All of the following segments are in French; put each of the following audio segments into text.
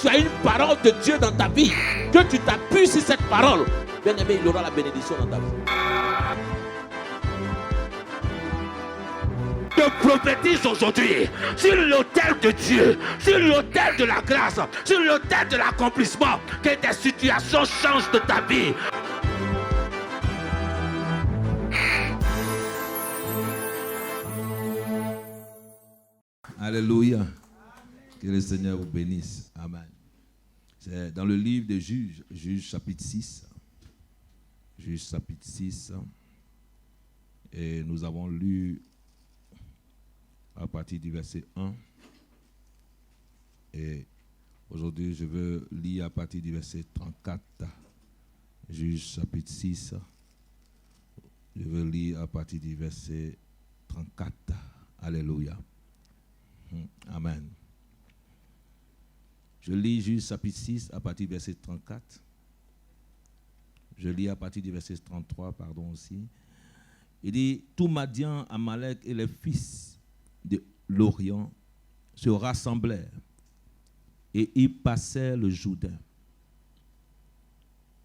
tu as une parole de Dieu dans ta vie, que tu t'appuies sur cette parole, bien aimé, il aura la bénédiction dans ta vie. Je prophétise aujourd'hui sur l'autel de Dieu, sur l'autel de la grâce, sur l'autel de l'accomplissement, que tes situations changent de ta vie. Alléluia. Que le Seigneur vous bénisse. Amen. C'est dans le livre de Juges, Juges chapitre 6. Juges chapitre 6. Et nous avons lu à partir du verset 1. Et aujourd'hui, je veux lire à partir du verset 34. Juges chapitre 6. Je veux lire à partir du verset 34. Alléluia. Amen. Je lis Juges chapitre 6 à partir du verset 34. Je lis à partir du verset 33, pardon aussi. Il dit, tout Madian, Amalek et les fils de l'Orient se rassemblèrent et ils passèrent le Jourdain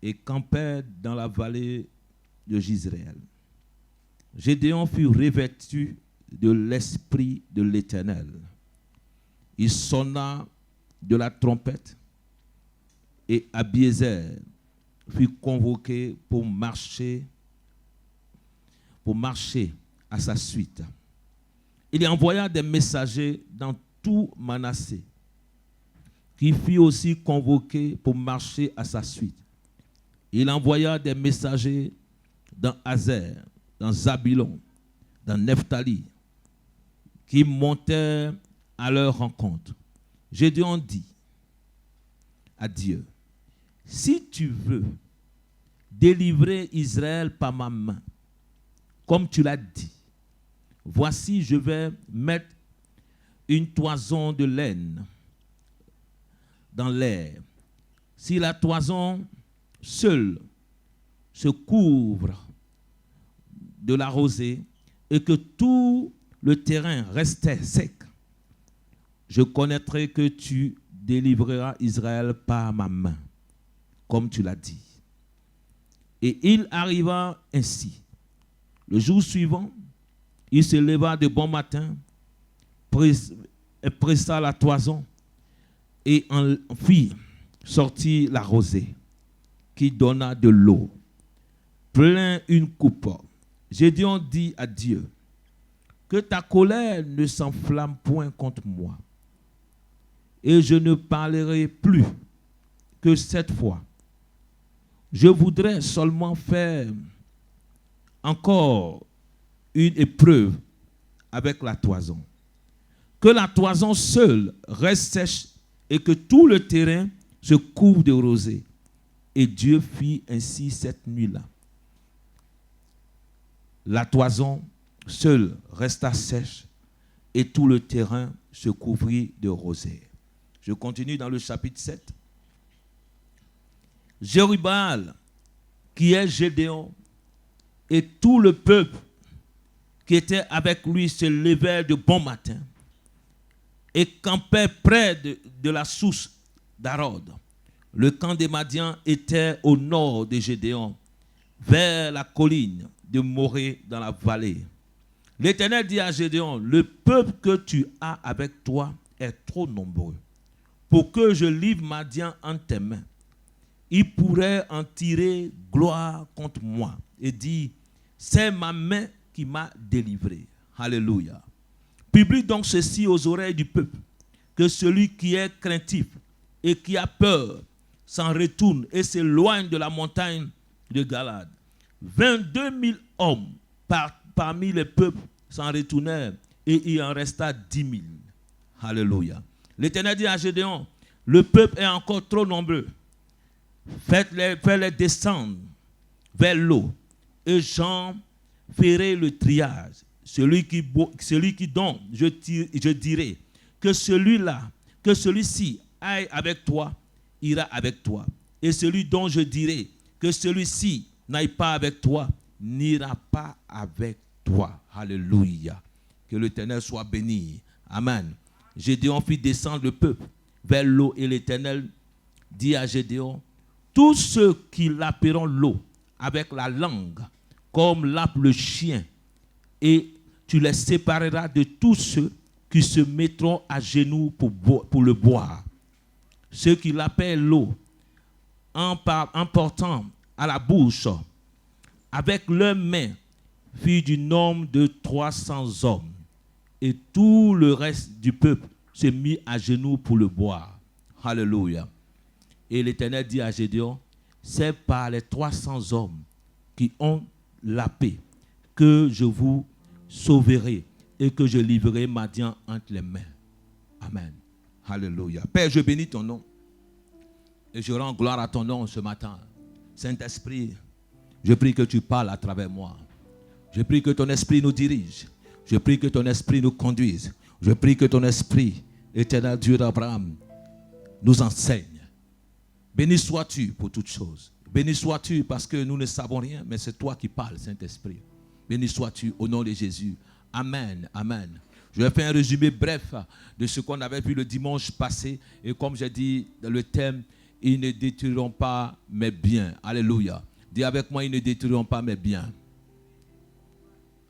et campèrent dans la vallée de Jizréel. Gédéon fut revêtu de l'esprit de l'Éternel. Il sonna de la trompette et Abiézer fut convoqué pour marcher à sa suite. Il envoya des messagers dans tout Manassé, qui fut aussi convoqué pour marcher à sa suite. Il envoya des messagers dans Azer, dans Zabulon, dans Nephtali, qui montèrent à leur rencontre. Gédéon dit à Dieu, si tu veux délivrer Israël par ma main, comme tu l'as dit, voici, je vais mettre une toison de laine dans l'air. Si la toison seule se couvre de la rosée et que tout le terrain restait sec, je connaîtrai que tu délivreras Israël par ma main, comme tu l'as dit. Et il arriva ainsi. Le jour suivant, il se leva de bon matin, pressa la toison et en fit sortir la rosée qui donna de l'eau, plein une coupe. Gédéon dit à Dieu, que ta colère ne s'enflamme point contre moi, et je ne parlerai plus que cette fois. Je voudrais seulement faire encore une épreuve avec la toison. Que la toison seule reste sèche et que tout le terrain se couvre de rosée. Et Dieu fit ainsi cette nuit-là. La toison seule resta sèche et tout le terrain se couvrit de rosée. Je continue dans le chapitre 7. Jérubbaal, qui est Gédéon, et tout le peuple qui était avec lui se levèrent de bon matin et campaient près de la source d'Arod. Le camp des Madians était au nord de Gédéon, vers la colline de Morée dans la vallée. L'Éternel dit à Gédéon, le peuple que tu as avec toi est trop nombreux pour que je livre Madian en tes mains. Il pourrait en tirer gloire contre moi et dire, c'est ma main qui m'a délivré. Alléluia. Publie donc ceci aux oreilles du peuple, que celui qui est craintif et qui a peur s'en retourne et s'éloigne de la montagne de Galade. 22 000 hommes parmi les peuples s'en retournèrent et il en resta 10 000. Alléluia. L'Éternel dit à Gédéon, le peuple est encore trop nombreux. Faites-les descendre vers l'eau et j'en ferai le triage. Celui qui donne, je dirai que celui-ci aille avec toi, ira avec toi. Et celui dont je dirai que celui-ci n'aille pas avec toi, n'ira pas avec toi. Alléluia. Que l'Éternel soit béni. Amen. Gédéon fit descendre le peuple vers l'eau. Et l'Éternel dit à Gédéon, tous ceux qui laperont l'eau avec la langue, comme lappe le chien, et tu les sépareras de tous ceux qui se mettront à genoux pour le boire. Ceux qui l'appellent l'eau, en portant à la bouche, avec leurs mains, furent du nombre de 300 hommes. Et tout le reste du peuple se mit à genoux pour le boire. Alléluia. Et l'Éternel dit à Gédéon, c'est par les 300 hommes qui ont la paix que je vous sauverai et que je livrerai Madian entre les mains. Amen. Alléluia. Père, je bénis ton nom et je rends gloire à ton nom ce matin. Saint-Esprit, je prie que tu parles à travers moi. Je prie que ton esprit nous dirige. Je prie que ton esprit nous conduise. Je prie que ton esprit, éternel Dieu d'Abraham, nous enseigne. Béni sois-tu pour toutes choses. Béni sois-tu parce que nous ne savons rien, mais c'est toi qui parles, Saint-Esprit. Béni sois-tu au nom de Jésus. Amen, amen. Je vais faire un résumé bref de ce qu'on avait vu le dimanche passé. Et comme j'ai dit dans le thème, ils ne détruiront pas mes biens. Alléluia. Dis avec moi, ils ne détruiront pas mes biens.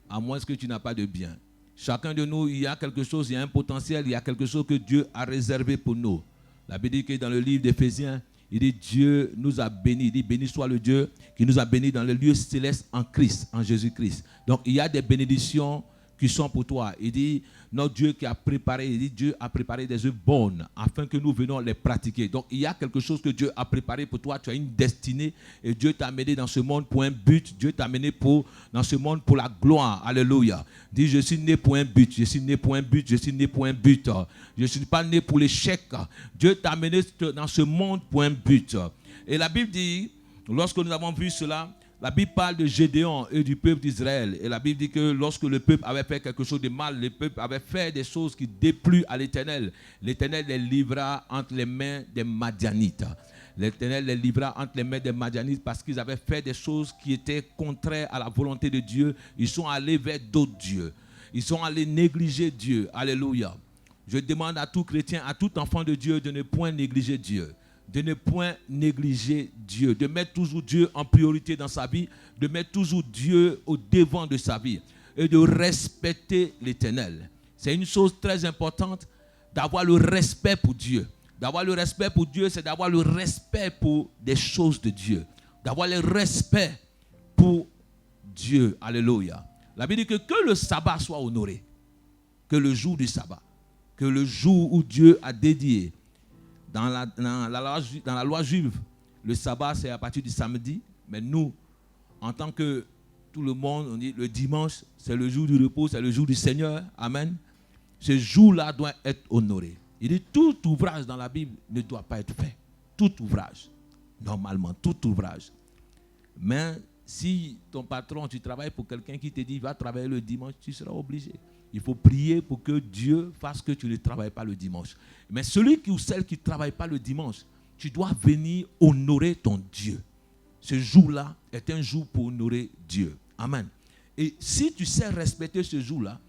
À moins que tu n'as pas de biens. Chacun de nous, il y a quelque chose, il y a un potentiel, il y a quelque chose que Dieu a réservé pour nous. La Bible dit que dans le livre d'Éphésiens, il dit Dieu nous a bénis. Il dit béni soit le Dieu qui nous a bénis dans le lieu céleste en Christ, en Jésus-Christ. Donc il y a des bénédictions qui sont pour toi. Il dit notre Dieu qui a préparé, il dit Dieu a préparé des œuvres bonnes afin que nous venions les pratiquer. Donc il y a quelque chose que Dieu a préparé pour toi. Tu as une destinée et Dieu t'a amené dans ce monde pour un but. Dieu t'a amené dans ce monde pour la gloire. Alléluia. Dis je suis né pour un but. Je suis né pour un but. Je suis né pour un but. Je ne suis pas né pour l'échec. Dieu t'a amené dans ce monde pour un but. Et la Bible dit, lorsque nous avons vu cela, la Bible parle de Gédéon et du peuple d'Israël. Et la Bible dit que lorsque le peuple avait fait quelque chose de mal, le peuple avait fait des choses qui dépluent à l'Éternel. L'Éternel les livra entre les mains des Madianites. L'Éternel les livra entre les mains des Madianites parce qu'ils avaient fait des choses qui étaient contraires à la volonté de Dieu. Ils sont allés vers d'autres dieux. Ils sont allés négliger Dieu. Alléluia. Je demande à tout chrétien, à tout enfant de Dieu de ne point négliger Dieu. De ne point négliger Dieu, de mettre toujours Dieu en priorité dans sa vie, de mettre toujours Dieu au devant de sa vie et de respecter l'Éternel. C'est une chose très importante d'avoir le respect pour Dieu. D'avoir le respect pour Dieu, c'est d'avoir le respect pour des choses de Dieu. D'avoir le respect pour Dieu. Alléluia. La Bible dit que le sabbat soit honoré. Que le jour du sabbat. Que le jour où Dieu a dédié. Dans la loi juive, le sabbat, c'est à partir du samedi. Mais nous, en tant que tout le monde, on dit le dimanche, c'est le jour du repos, c'est le jour du Seigneur. Amen. Ce jour-là doit être honoré. Il dit tout ouvrage dans la Bible ne doit pas être fait. Tout ouvrage. Normalement, tout ouvrage. Mais si ton patron, tu travailles pour quelqu'un qui te dit va travailler le dimanche, tu seras obligé. Il faut prier pour que Dieu fasse que tu ne travailles pas le dimanche. Mais celui ou celle qui ne travaille pas le dimanche, tu dois venir honorer ton Dieu. Ce jour-là est un jour pour honorer Dieu. Amen. Et si tu sais respecter ce jour-là,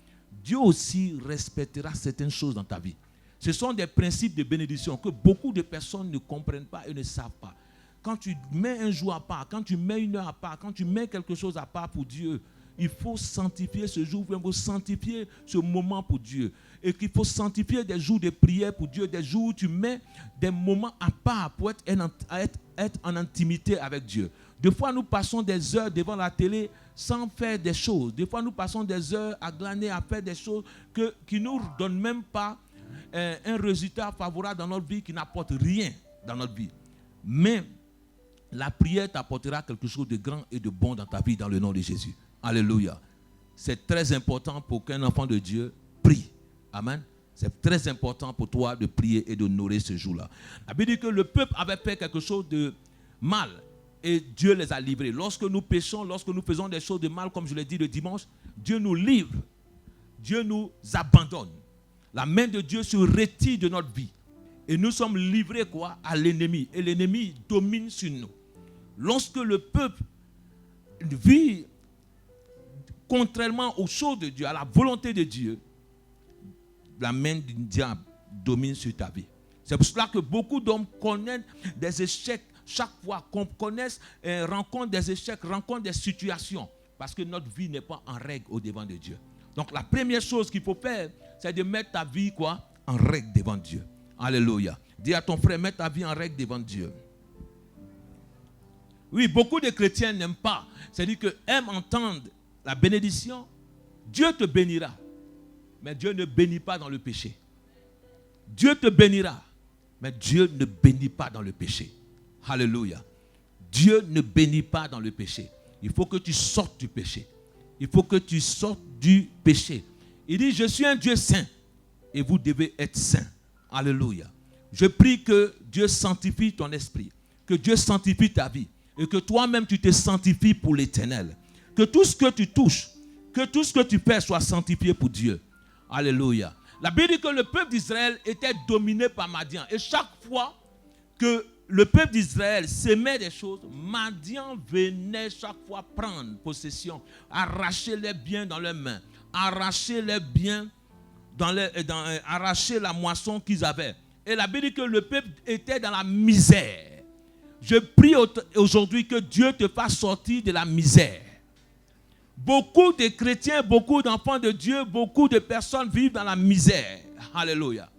Dieu aussi respectera certaines choses dans ta vie. Ce sont des principes de bénédiction que beaucoup de personnes ne comprennent pas et ne savent pas. Quand tu mets un jour à part, quand tu mets une heure à part, quand tu mets quelque chose à part pour Dieu, il faut sanctifier ce jour, il faut sanctifier ce moment pour Dieu. Et qu'il faut sanctifier des jours de prière pour Dieu, des jours où tu mets des moments à part pour être en intimité avec Dieu. Des fois, nous passons des heures devant la télé sans faire des choses. Des fois, nous passons des heures à glaner, à faire des choses qui ne nous donnent même pas un résultat favorable dans notre vie, qui n'apporte rien dans notre vie. Mais la prière t'apportera quelque chose de grand et de bon dans ta vie dans le nom de Jésus. Alléluia. C'est très important pour qu'un enfant de Dieu prie. Amen. C'est très important pour toi de prier et d'honorer ce jour-là. La Bible dit que le peuple avait fait quelque chose de mal et Dieu les a livrés. Lorsque nous péchons, lorsque nous faisons des choses de mal, comme je l'ai dit le dimanche, Dieu nous livre. Dieu nous abandonne. La main de Dieu se retire de notre vie. Et nous sommes livrés quoi? À l'ennemi. Et l'ennemi domine sur nous. Lorsque le peuple vit contrairement aux choses de Dieu, à la volonté de Dieu, la main du diable domine sur ta vie. C'est pour cela que beaucoup d'hommes connaissent des échecs chaque fois, qu'on connaisse, rencontre des échecs, rencontre des situations. Parce que notre vie n'est pas en règle au devant de Dieu. Donc la première chose qu'il faut faire, c'est de mettre ta vie en règle devant Dieu. Alléluia. Dis à ton frère, mets ta vie en règle devant Dieu. Oui, beaucoup de chrétiens n'aiment pas. C'est-à-dire qu'ils aiment entendre la bénédiction. Dieu te bénira. Mais Dieu ne bénit pas dans le péché. Dieu te bénira. Mais Dieu ne bénit pas dans le péché. Alléluia. Dieu ne bénit pas dans le péché. Il faut que tu sortes du péché. Il faut que tu sortes du péché. Il dit, je suis un Dieu saint. Et vous devez être saint. Alléluia. Je prie que Dieu sanctifie ton esprit. Que Dieu sanctifie ta vie. Et que toi-même tu te sanctifies pour l'éternel. Que tout ce que tu touches, que tout ce que tu fais soit sanctifié pour Dieu. Alléluia. La Bible dit que le peuple d'Israël était dominé par Madian. Et chaque fois que le peuple d'Israël s'aimait des choses, Madian venait chaque fois prendre possession, arracher les biens dans leurs mains, arracher les biens, arracher la moisson qu'ils avaient. Et la Bible dit que le peuple était dans la misère. Je prie aujourd'hui que Dieu te fasse sortir de la misère. Beaucoup de chrétiens, beaucoup d'enfants de Dieu, beaucoup de personnes vivent dans la misère. Alléluia.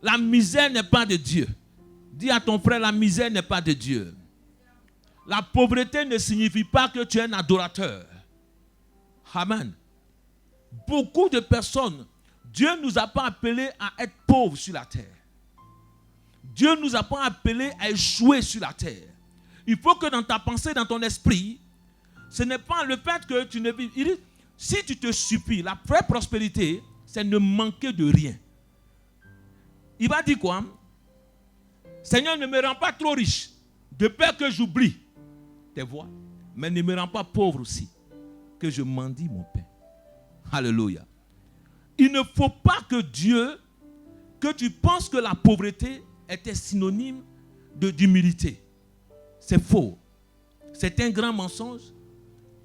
La misère n'est pas de Dieu. Dis à ton frère, la misère n'est pas de Dieu. La pauvreté ne signifie pas que tu es un adorateur. Amen. Beaucoup de personnes, Dieu ne nous a pas appelés à être pauvres sur la terre. Dieu ne nous a pas appelés à échouer sur la terre. Il faut que dans ta pensée, dans ton esprit, ce n'est pas le fait que tu ne vis. Il dit, si tu te supplies, la vraie prospérité, c'est ne manquer de rien. Il va dire quoi? Seigneur, ne me rends pas trop riche, de peur que j'oublie tes voies, mais ne me rends pas pauvre aussi, que je mendie mon pain. Alléluia. Il ne faut pas que Dieu, que tu penses que la pauvreté était synonyme d'humilité. C'est faux. C'est un grand mensonge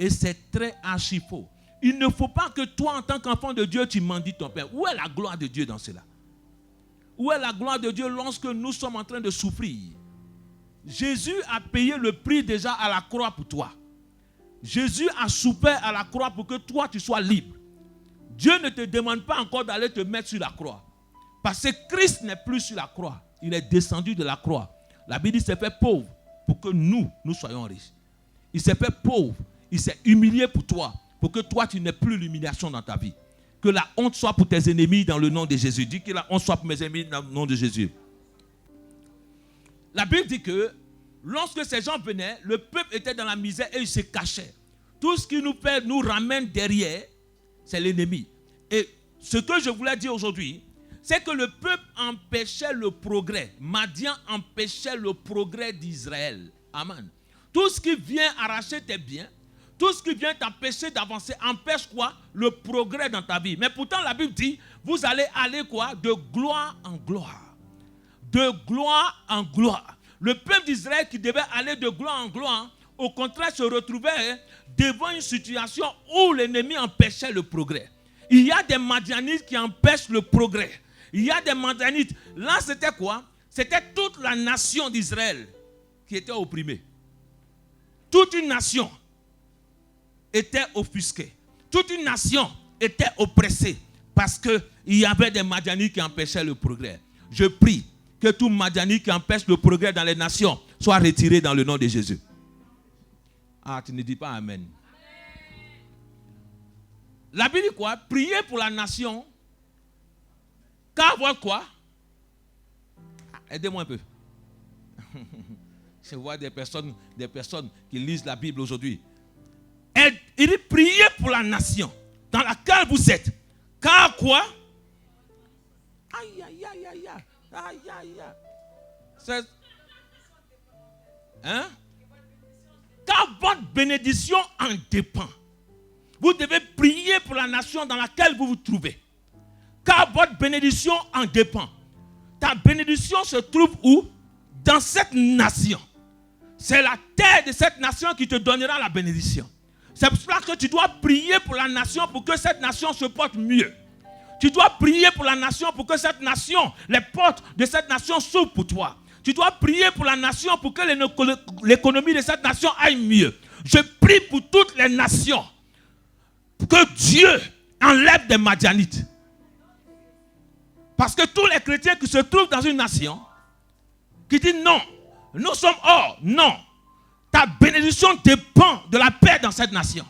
et c'est très archi faux. Il ne faut pas que toi, en tant qu'enfant de Dieu, tu mendies ton pain. Où est la gloire de Dieu dans cela? Où est la gloire de Dieu lorsque nous sommes en train de souffrir? Jésus a payé le prix déjà à la croix pour toi. Jésus a souffert à la croix pour que toi, tu sois libre. Dieu ne te demande pas encore d'aller te mettre sur la croix. Parce que Christ n'est plus sur la croix. Il est descendu de la croix. La Bible dit qu'il s'est fait pauvre pour que nous soyons riches. Il s'est fait pauvre. Il s'est humilié pour toi. Pour que toi, tu n'aies plus l'humiliation dans ta vie. Que la honte soit pour tes ennemis dans le nom de Jésus. Dis que la honte soit pour mes ennemis dans le nom de Jésus. La Bible dit que lorsque ces gens venaient, le peuple était dans la misère et il se cachait. Tout ce qui nous ramène derrière, c'est l'ennemi. Et ce que je voulais dire aujourd'hui, c'est que le peuple empêchait le progrès. Madian empêchait le progrès d'Israël. Amen. Tout ce qui vient arracher tes biens, tout ce qui vient t'empêcher d'avancer, empêche quoi? Le progrès dans ta vie. Mais pourtant, la Bible dit, vous allez aller quoi? De gloire en gloire. De gloire en gloire. Le peuple d'Israël qui devait aller de gloire en gloire, au contraire, se retrouvait devant une situation où l'ennemi empêchait le progrès. Il y a des Madianites qui empêchent le progrès. Il y a des Madianites. Là, c'était quoi? C'était toute la nation d'Israël qui était opprimée. Toute une nation était offusquée. Toute une nation était oppressée parce qu'il y avait des Madianites qui empêchaient le progrès. Je prie que tout Madianite qui empêche le progrès dans les nations soit retiré dans le nom de Jésus. Ah, tu ne dis pas Amen. La Bible dit quoi? Priez pour la nation. Car voir quoi? Aidez-moi un peu. Je vois des personnes qui lisent la Bible aujourd'hui. Il dit priez pour la nation dans laquelle vous êtes. Car quoi? Aïe, aïe, aïe, aïe, aïe. Aïe, aïe, aïe. C'est... Hein? Car votre bénédiction en dépend. Vous devez prier pour la nation dans laquelle vous vous trouvez. Car votre bénédiction en dépend. Ta bénédiction se trouve où? Dans cette nation. C'est la terre de cette nation qui te donnera la bénédiction. C'est pour cela que tu dois prier pour la nation pour que cette nation se porte mieux. Tu dois prier pour la nation pour que cette nation, les portes de cette nation s'ouvrent pour toi. Tu dois prier pour la nation pour que l'économie de cette nation aille mieux. Je prie pour toutes les nations. Que Dieu enlève des Madianites. Parce que tous les chrétiens qui se trouvent dans une nation, qui disent non, nous sommes hors, non. Ta bénédiction dépend de la paix dans cette nation.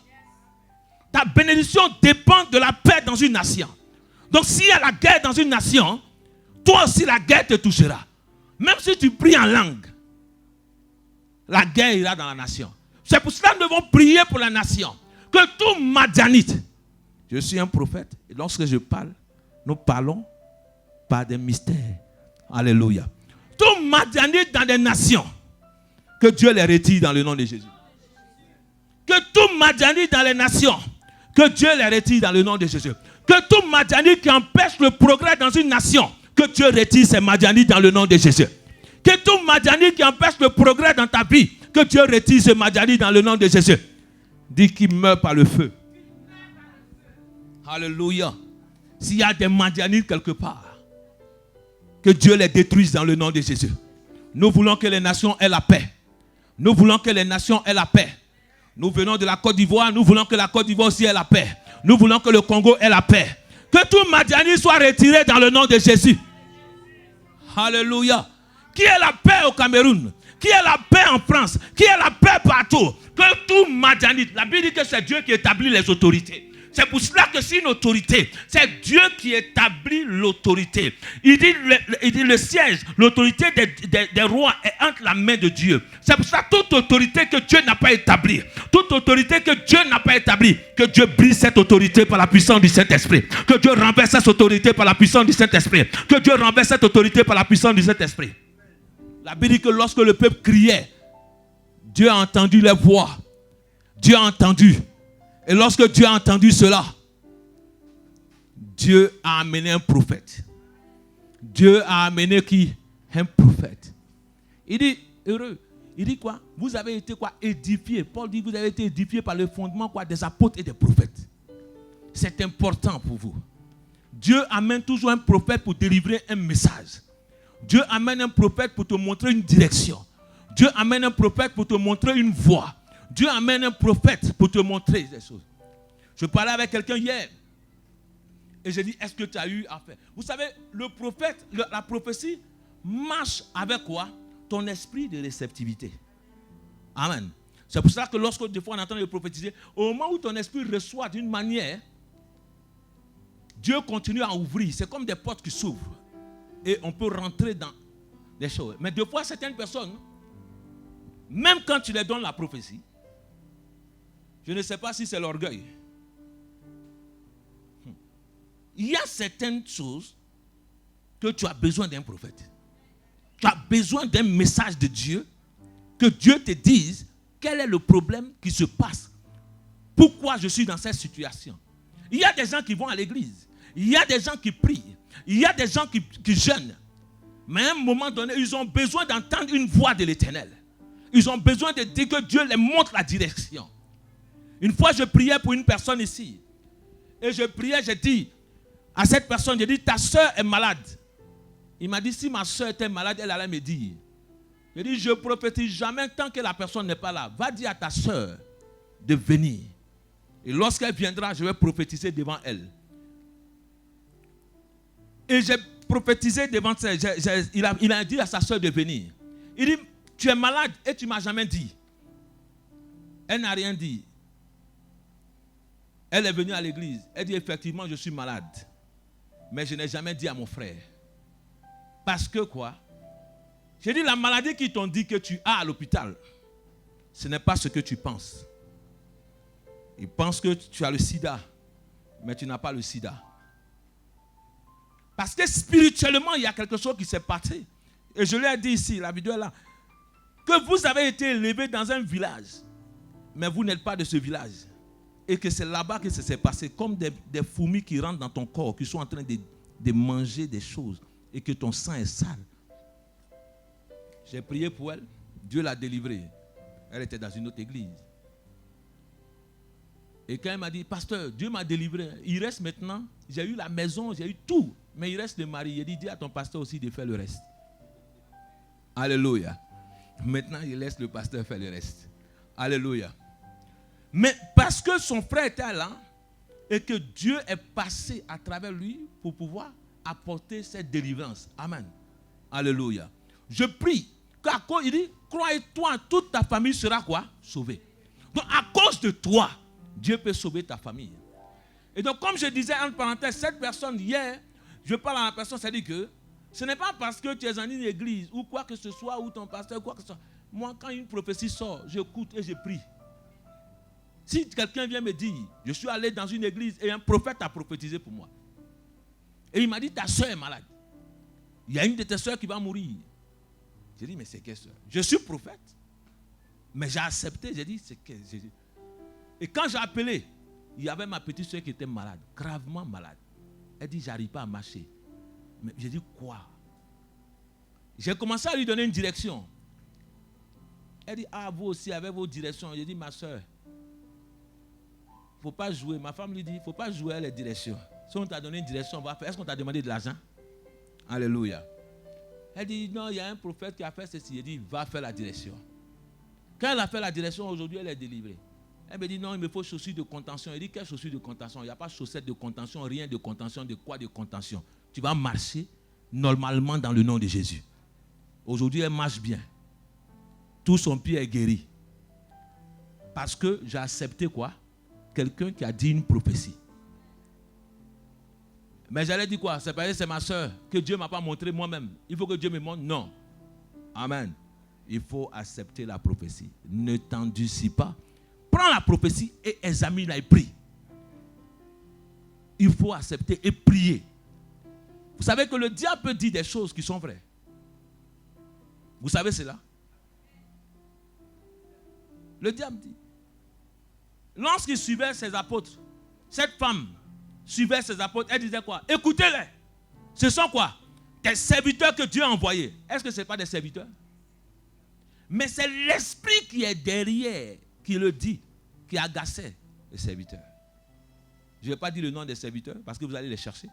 Ta bénédiction dépend de la paix dans une nation. Donc s'il y a la guerre dans une nation, toi aussi la guerre te touchera. Même si tu pries en langue, la guerre ira dans la nation. C'est pour cela que nous devons prier pour la nation. Que tout Madianite, je suis un prophète, et lorsque je parle, nous parlons par des mystères. Alléluia. Tout Madianite dans des nations, que Dieu les retire dans le nom de Jésus. Que tout Madianite dans les nations, que Dieu les retire dans le nom de Jésus. Que tout Madianite qui empêche le progrès dans une nation, que Dieu retire ces Madianites dans le nom de Jésus. Que tout Madianite qui empêche le progrès dans ta vie, que Dieu retire ce Madianite dans le nom de Jésus. Dis qu'il meurt par le feu. Alléluia. S'il y a des Madianites quelque part, que Dieu les détruise dans le nom de Jésus. Nous voulons que les nations aient la paix. Nous voulons que les nations aient la paix. Nous venons de la Côte d'Ivoire, nous voulons que la Côte d'Ivoire aussi ait la paix. Nous voulons que le Congo ait la paix. Que tout Madianite soit retiré dans le nom de Jésus. Alléluia. Qui est la paix au Cameroun? Qui est la paix en France? Qui est la paix partout? Que tout Madianite. La Bible dit que c'est Dieu qui établit les autorités. C'est pour cela que c'est une autorité. C'est Dieu qui établit l'autorité. Il dit le siège, l'autorité des rois est entre la main de Dieu. C'est pour ça que toute autorité que Dieu n'a pas établie, toute autorité que Dieu n'a pas établie, que Dieu brise cette autorité par la puissance du Saint-Esprit. Que Dieu renverse cette autorité par la puissance du Saint-Esprit. Que Dieu renverse cette autorité par la puissance du Saint-Esprit. La Bible dit que lorsque le peuple criait, Dieu a entendu les voix. Dieu a entendu. Et lorsque Dieu a entendu cela, Dieu a amené un prophète. Dieu a amené qui? Un prophète. Il dit, heureux. Il dit quoi? Vous avez été quoi? Édifiés. Paul dit, vous avez été édifiés par le fondement quoi? Des apôtres et des prophètes. C'est important pour vous. Dieu amène toujours un prophète pour délivrer un message. Dieu amène un prophète pour te montrer une direction. Dieu amène un prophète pour te montrer une voie. Dieu amène un prophète pour te montrer des choses. Je parlais avec quelqu'un hier. Et j'ai dit, est-ce que tu as eu affaire? Vous savez, le prophète, la prophétie marche avec quoi? Ton esprit de réceptivité. Amen. C'est pour ça que lorsque des fois on entend le prophétiser, au moment où ton esprit reçoit d'une manière, Dieu continue à ouvrir. C'est comme des portes qui s'ouvrent. Et on peut rentrer dans des choses. Mais des fois, certaines personnes, même quand tu leur donnes la prophétie, je ne sais pas si c'est l'orgueil. Il y a certaines choses que tu as besoin d'un prophète. Tu as besoin d'un message de Dieu, que Dieu te dise quel est le problème qui se passe. Pourquoi je suis dans cette situation? Il y a des gens qui vont à l'église. Il y a des gens qui prient. Il y a des gens qui jeûnent. Mais à un moment donné, ils ont besoin d'entendre une voix de l'Éternel. Ils ont besoin de dire que Dieu les montre la direction. Une fois, je priais pour une personne ici. Et je priais, j'ai dit à cette personne, j'ai dit, ta soeur est malade. Il m'a dit, si ma soeur était malade, elle allait me dire. J'ai dit, je ne prophétise jamais tant que la personne n'est pas là. Va dire à ta soeur de venir. Et lorsqu'elle viendra, je vais prophétiser devant elle. Et j'ai prophétisé devant elle. Il a dit à sa soeur de venir. Il dit, tu es malade et tu ne m'as jamais dit. Elle n'a rien dit. Elle est venue à l'église. Elle dit, effectivement, je suis malade. Mais je n'ai jamais dit à mon frère. Parce que quoi? J'ai dit, la maladie qu'ils t'ont dit que tu as à l'hôpital, ce n'est pas ce que tu penses. Ils pensent que tu as le sida, mais tu n'as pas le sida. Parce que spirituellement, il y a quelque chose qui s'est passé. Et je l'ai dit ici, la vidéo est là. Que vous avez été élevé dans un village, mais vous n'êtes pas de ce village. Et que c'est là-bas que ça s'est passé, comme des fourmis qui rentrent dans ton corps, qui sont en train de manger des choses, et que ton sang est sale. J'ai prié pour elle, Dieu l'a délivrée. Elle était dans une autre église. Et quand il m'a dit, pasteur, Dieu m'a délivré. Il reste maintenant, j'ai eu la maison, j'ai eu tout. Mais il reste le mari. Il dit, dis à ton pasteur aussi de faire le reste. Alléluia. Maintenant, il laisse le pasteur faire le reste. Alléluia. Mais parce que son frère était là, et que Dieu est passé à travers lui pour pouvoir apporter cette délivrance. Amen. Alléluia. Je prie. Car il dit, crois-toi, toute ta famille sera quoi? Sauvée. Donc à cause de toi, Dieu peut sauver ta famille. Et donc comme je disais entre parenthèses, cette personne hier, je parle à la personne, c'est-à-dire que ce n'est pas parce que tu es en une église ou quoi que ce soit, ou ton pasteur, quoi que ce soit. Moi, quand une prophétie sort, j'écoute et je prie. Si quelqu'un vient me dire, je suis allé dans une église et un prophète a prophétisé pour moi. Et il m'a dit, ta soeur est malade. Il y a une de tes soeurs qui va mourir. J'ai dit, mais c'est quelle soeur? Je suis prophète. Mais j'ai accepté, j'ai dit, c'est quelle? Et quand j'ai appelé, il y avait ma petite soeur qui était malade, gravement malade. Elle dit, j'arrive pas à marcher. Mais j'ai dit, quoi? J'ai commencé à lui donner une direction. Elle dit, ah, vous aussi avec vos directions. J'ai dit, ma soeur, il ne faut pas jouer. Ma femme lui dit, il ne faut pas jouer à les directions. Si on t'a donné une direction, on va faire. Est-ce qu'on t'a demandé de l'argent? Alléluia. Elle dit, non, il y a un prophète qui a fait ceci. Il dit, va faire la direction. Quand elle a fait la direction, aujourd'hui, elle est délivrée. Elle me dit, non, il me faut chaussures de contention. Elle dit, quelle chaussures de contention? Il n'y a pas de chaussettes de contention, rien de contention. De quoi de contention? Tu vas marcher normalement dans le nom de Jésus. Aujourd'hui, elle marche bien. Tout son pied est guéri. Parce que j'ai accepté quoi? Quelqu'un qui a dit une prophétie. Mais j'allais dire quoi? C'est parce que c'est ma soeur que Dieu ne m'a pas montré moi-même. Il faut que Dieu me montre. Non. Amen. Il faut accepter la prophétie. Ne t'endurcis pas. Prends la prophétie et examine-la et prie. Il faut accepter et prier. Vous savez que le diable peut dire des choses qui sont vraies. Vous savez cela? Le diable dit. Lorsqu'il suivait ses apôtres, cette femme suivait ses apôtres, elle disait quoi? Écoutez-les. Ce sont quoi? Des serviteurs que Dieu a envoyés. Est-ce que ce n'est pas des serviteurs? Mais c'est l'esprit qui est derrière qui le dit, qui agaçait les serviteurs. Je ne vais pas dire le nom des serviteurs parce que vous allez les chercher.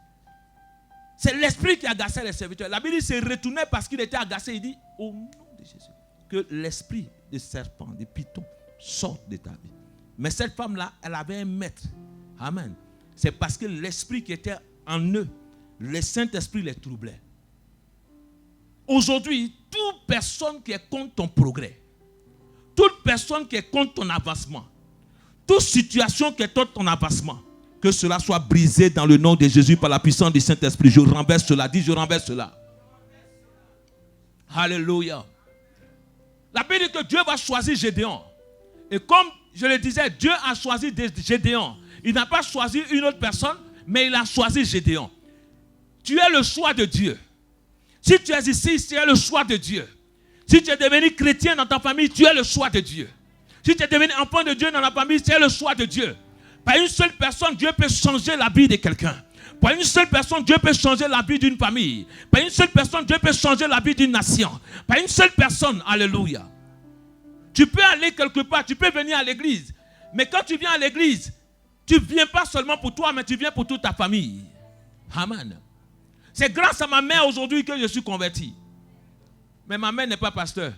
C'est l'esprit qui agaçait les serviteurs. La Bible dit qu'il se retournait parce qu'il était agacé. Il dit, au nom de Jésus, que l'esprit des serpents, des pitons sorte de ta vie. Mais cette femme-là, elle avait un maître. Amen. C'est parce que l'esprit qui était en eux, le Saint-Esprit les troublait. Aujourd'hui, toute personne qui est contre ton progrès, toute personne qui est contre ton avancement, toute situation qui est contre ton avancement, que cela soit brisé dans le nom de Jésus par la puissance du Saint-Esprit. Je renverse cela. Dis, je renverse cela. Alléluia. La Bible dit que Dieu va choisir Gédéon. Et comme je le disais, Dieu a choisi Gédéon. Il n'a pas choisi une autre personne, mais il a choisi Gédéon. Tu es le choix de Dieu. Si tu es ici, tu es le choix de Dieu. Si tu es devenu chrétien dans ta famille, tu es le choix de Dieu. Si tu es devenu enfant de Dieu dans la famille, tu es le choix de Dieu. Par une seule personne, Dieu peut changer la vie de quelqu'un. Par une seule personne, Dieu peut changer la vie d'une famille. Par une seule personne, Dieu peut changer la vie d'une nation. Par une seule personne, alléluia. Tu peux aller quelque part, tu peux venir à l'église. Mais quand tu viens à l'église, tu ne viens pas seulement pour toi, mais tu viens pour toute ta famille. Amen. C'est grâce à ma mère aujourd'hui que je suis converti. Mais ma mère n'est pas pasteur.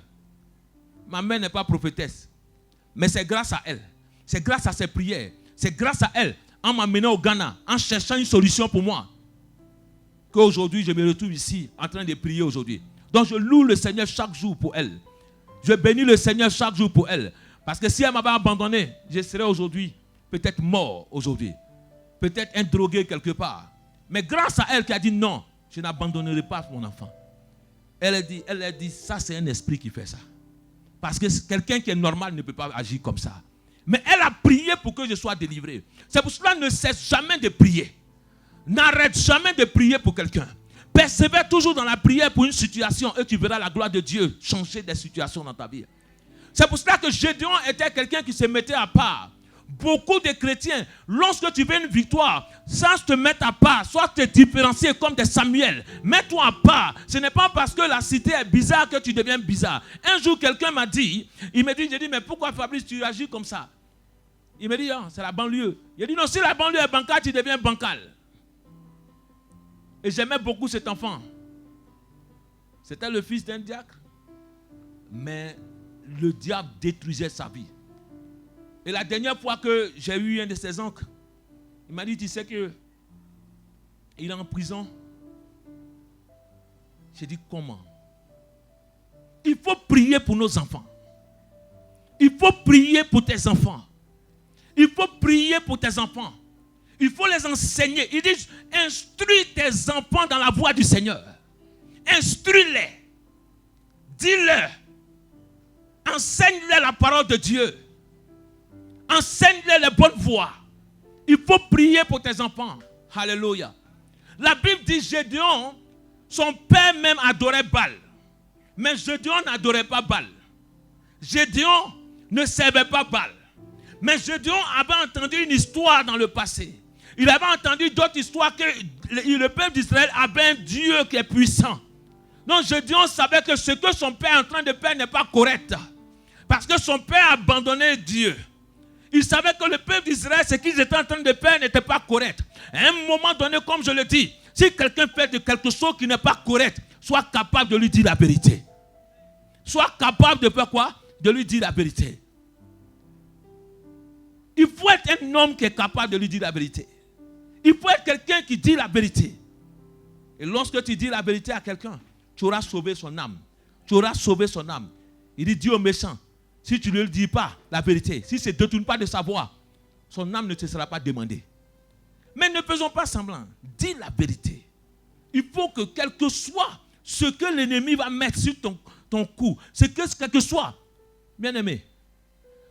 Ma mère n'est pas prophétesse. Mais c'est grâce à elle. C'est grâce à ses prières. C'est grâce à elle, en m'amenant au Ghana, en cherchant une solution pour moi, qu'aujourd'hui je me retrouve ici, en train de prier aujourd'hui. Donc je loue le Seigneur chaque jour pour elle. Je bénis le Seigneur chaque jour pour elle. Parce que si elle m'avait abandonné, je serais aujourd'hui peut-être mort aujourd'hui. Peut-être un drogué quelque part. Mais grâce à elle qui a dit non, je n'abandonnerai pas mon enfant. Elle a dit, ça c'est un esprit qui fait ça. Parce que quelqu'un qui est normal ne peut pas agir comme ça. Mais elle a prié pour que je sois délivré. C'est pour cela ne cesse jamais de prier. N'arrête jamais de prier pour quelqu'un. Persévère toujours dans la prière pour une situation et tu verras la gloire de Dieu changer des situations dans ta vie. C'est pour cela que Gédéon était quelqu'un qui se mettait à part. Beaucoup de chrétiens, lorsque tu veux une victoire, sans te mettre à part, soit te différencier comme des Samuel, mets-toi à part. Ce n'est pas parce que la cité est bizarre que tu deviens bizarre. Un jour, quelqu'un m'a dit, j'ai dit, mais pourquoi Fabrice, tu agis comme ça? Il me dit, ah, c'est la banlieue. Il dit, non, si la banlieue est bancale, tu deviens bancal. Et j'aimais beaucoup cet enfant. C'était le fils d'un diacre. Mais le diable détruisait sa vie. Et la dernière fois que j'ai eu un de ses oncles, il m'a dit, tu sais que il est en prison. J'ai dit, comment? Il faut prier pour nos enfants. Il faut prier pour tes enfants. Il faut prier pour tes enfants. Il faut les enseigner. Il dit, instruis tes enfants dans la voie du Seigneur. Instruis-les. Dis-leur. Enseigne-les la parole de Dieu. Enseigne-les les bonnes voies. Il faut prier pour tes enfants. Alléluia. La Bible dit, Gédéon, son père même adorait Baal. Mais Gédéon n'adorait pas Baal. Gédéon ne servait pas Baal. Mais Gédéon avait entendu une histoire dans le passé. Il avait entendu d'autres histoires que le peuple d'Israël avait un Dieu qui est puissant. Donc Gédéon savait que ce que son père est en train de faire n'est pas correct. Parce que son père a abandonné Dieu. Il savait que le peuple d'Israël, ce qu'ils étaient en train de faire n'était pas correct. À un moment donné, comme je le dis, si quelqu'un fait de quelque chose qui n'est pas correct, sois capable de lui dire la vérité. Sois capable de faire quoi? De lui dire la vérité. Il faut être un homme qui est capable de lui dire la vérité. Il faut être quelqu'un qui dit la vérité. Et lorsque tu dis la vérité à quelqu'un, tu auras sauvé son âme. Tu auras sauvé son âme. Il dit, dis au méchant, si tu ne lui dis pas la vérité, si tu ne se détournes pas de sa voix, son âme ne te sera pas demandée. Mais ne faisons pas semblant. Dis la vérité. Il faut que quel que soit ce que l'ennemi va mettre sur ton cou, quel que soit, bien aimé,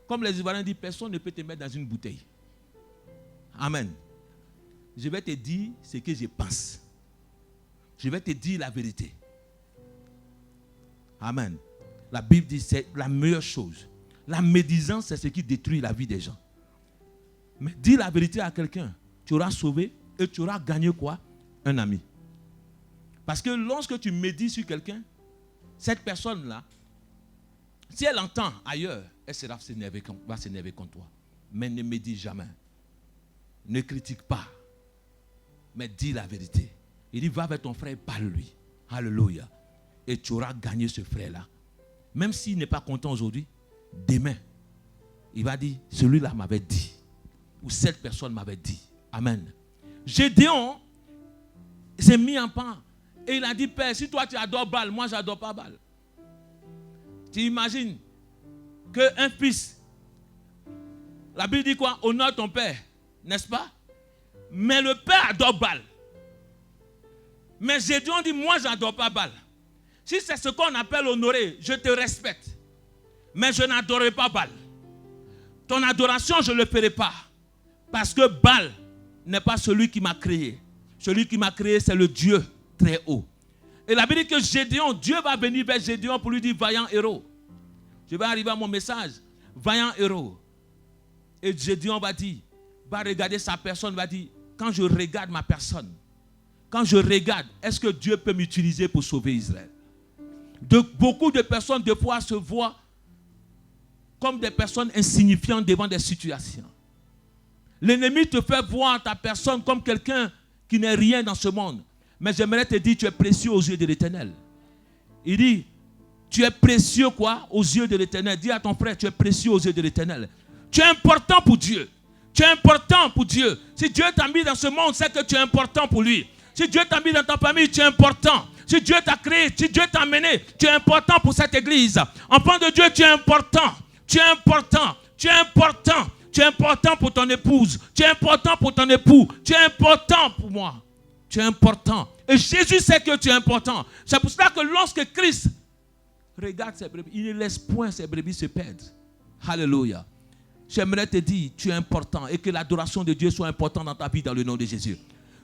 comme les Ivoiriens disent, personne ne peut te mettre dans une bouteille. Amen. Je vais te dire ce que je pense. Je vais te dire la vérité. Amen. La Bible dit que c'est la meilleure chose. La médisance, c'est ce qui détruit la vie des gens. Mais dis la vérité à quelqu'un, tu auras sauvé et tu auras gagné quoi? Un ami. Parce que lorsque tu médises sur quelqu'un, cette personne-là, si elle entend ailleurs, elle va s'énerver contre toi. Mais ne médise jamais. Ne critique pas. Mais dis la vérité. Il dit, va vers ton frère et parle-lui. Alléluia. Et tu auras gagné ce frère-là. Même s'il n'est pas content aujourd'hui, demain, il va dire, celui-là m'avait dit. Ou cette personne m'avait dit. Amen. Gédéon s'est mis en pan. Et il a dit, Père, si toi tu adores Baal, moi je n'adore pas Baal. Tu imagines qu'un fils, la Bible dit quoi? Honore ton père, n'est-ce pas? Mais le père adore Baal. Mais Gédéon dit, moi je n'adore pas Baal. Si c'est ce qu'on appelle honorer, je te respecte. Mais je n'adorerai pas Baal. Ton adoration, je ne le ferai pas. Parce que Baal n'est pas celui qui m'a créé. Celui qui m'a créé, c'est le Dieu très haut. Et la Bible dit que Gédéon, Dieu va venir vers Gédéon pour lui dire, vaillant héros. Je vais arriver à mon message. Vaillant héros. Et Gédéon va dire, va regarder sa personne, va dire, quand je regarde ma personne, quand je regarde, est-ce que Dieu peut m'utiliser pour sauver Israël? Beaucoup de personnes, des fois, se voient comme des personnes insignifiantes devant des situations. L'ennemi te fait voir ta personne comme quelqu'un qui n'est rien dans ce monde. Mais j'aimerais te dire, tu es précieux aux yeux de l'Éternel. Il dit, tu es précieux quoi? Aux yeux de l'Éternel. Dis à ton frère, tu es précieux aux yeux de l'Éternel. Tu es important pour Dieu. Tu es important pour Dieu. Si Dieu t'a mis dans ce monde, c'est que tu es important pour lui. Si Dieu t'a mis dans ta famille, tu es important. Si Dieu t'a créé, si Dieu t'a amené, tu es important pour cette église. Enfant de Dieu, tu es important. Tu es important. Tu es important. Tu es important pour ton épouse. Tu es important pour ton époux. Tu es important pour moi. Tu es important. Et Jésus sait que tu es important. C'est pour cela que lorsque Christ regarde ses brebis, il ne laisse point ses brebis se perdre. Alléluia. J'aimerais te dire, tu es important et que l'adoration de Dieu soit importante dans ta vie dans le nom de Jésus.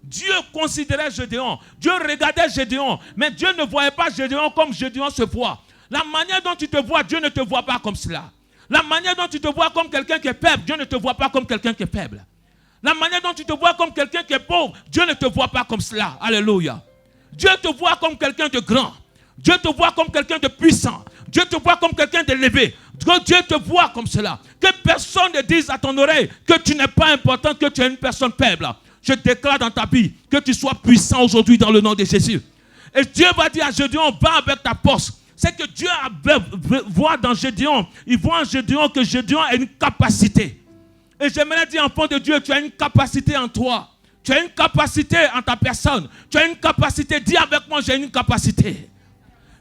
Dieu considérait Gédéon. Dieu regardait Gédéon. Mais Dieu ne voyait pas Gédéon comme Gédéon se voit. La manière dont tu te vois, Dieu ne te voit pas comme cela. La manière dont tu te vois comme quelqu'un qui est faible, Dieu ne te voit pas comme quelqu'un qui est faible. La manière dont tu te vois comme quelqu'un qui est pauvre, Dieu ne te voit pas comme cela. Alléluia. Dieu te voit comme quelqu'un de grand. Dieu te voit comme quelqu'un de puissant. Dieu te voit comme quelqu'un d'élevé. Que Dieu te voit comme cela. Que personne ne dise à ton oreille que tu n'es pas important, que tu es une personne faible. Je déclare dans ta vie que tu sois puissant aujourd'hui dans le nom de Jésus. Et Dieu va dire à Gédéon, va avec ta force. C'est que Dieu voit dans Gédéon, il voit en Gédéon que Gédéon a une capacité. Et j'aimerais dire, enfant de Dieu, tu as une capacité en toi. Tu as une capacité en ta personne. Tu as une capacité. Dis avec moi, j'ai une capacité.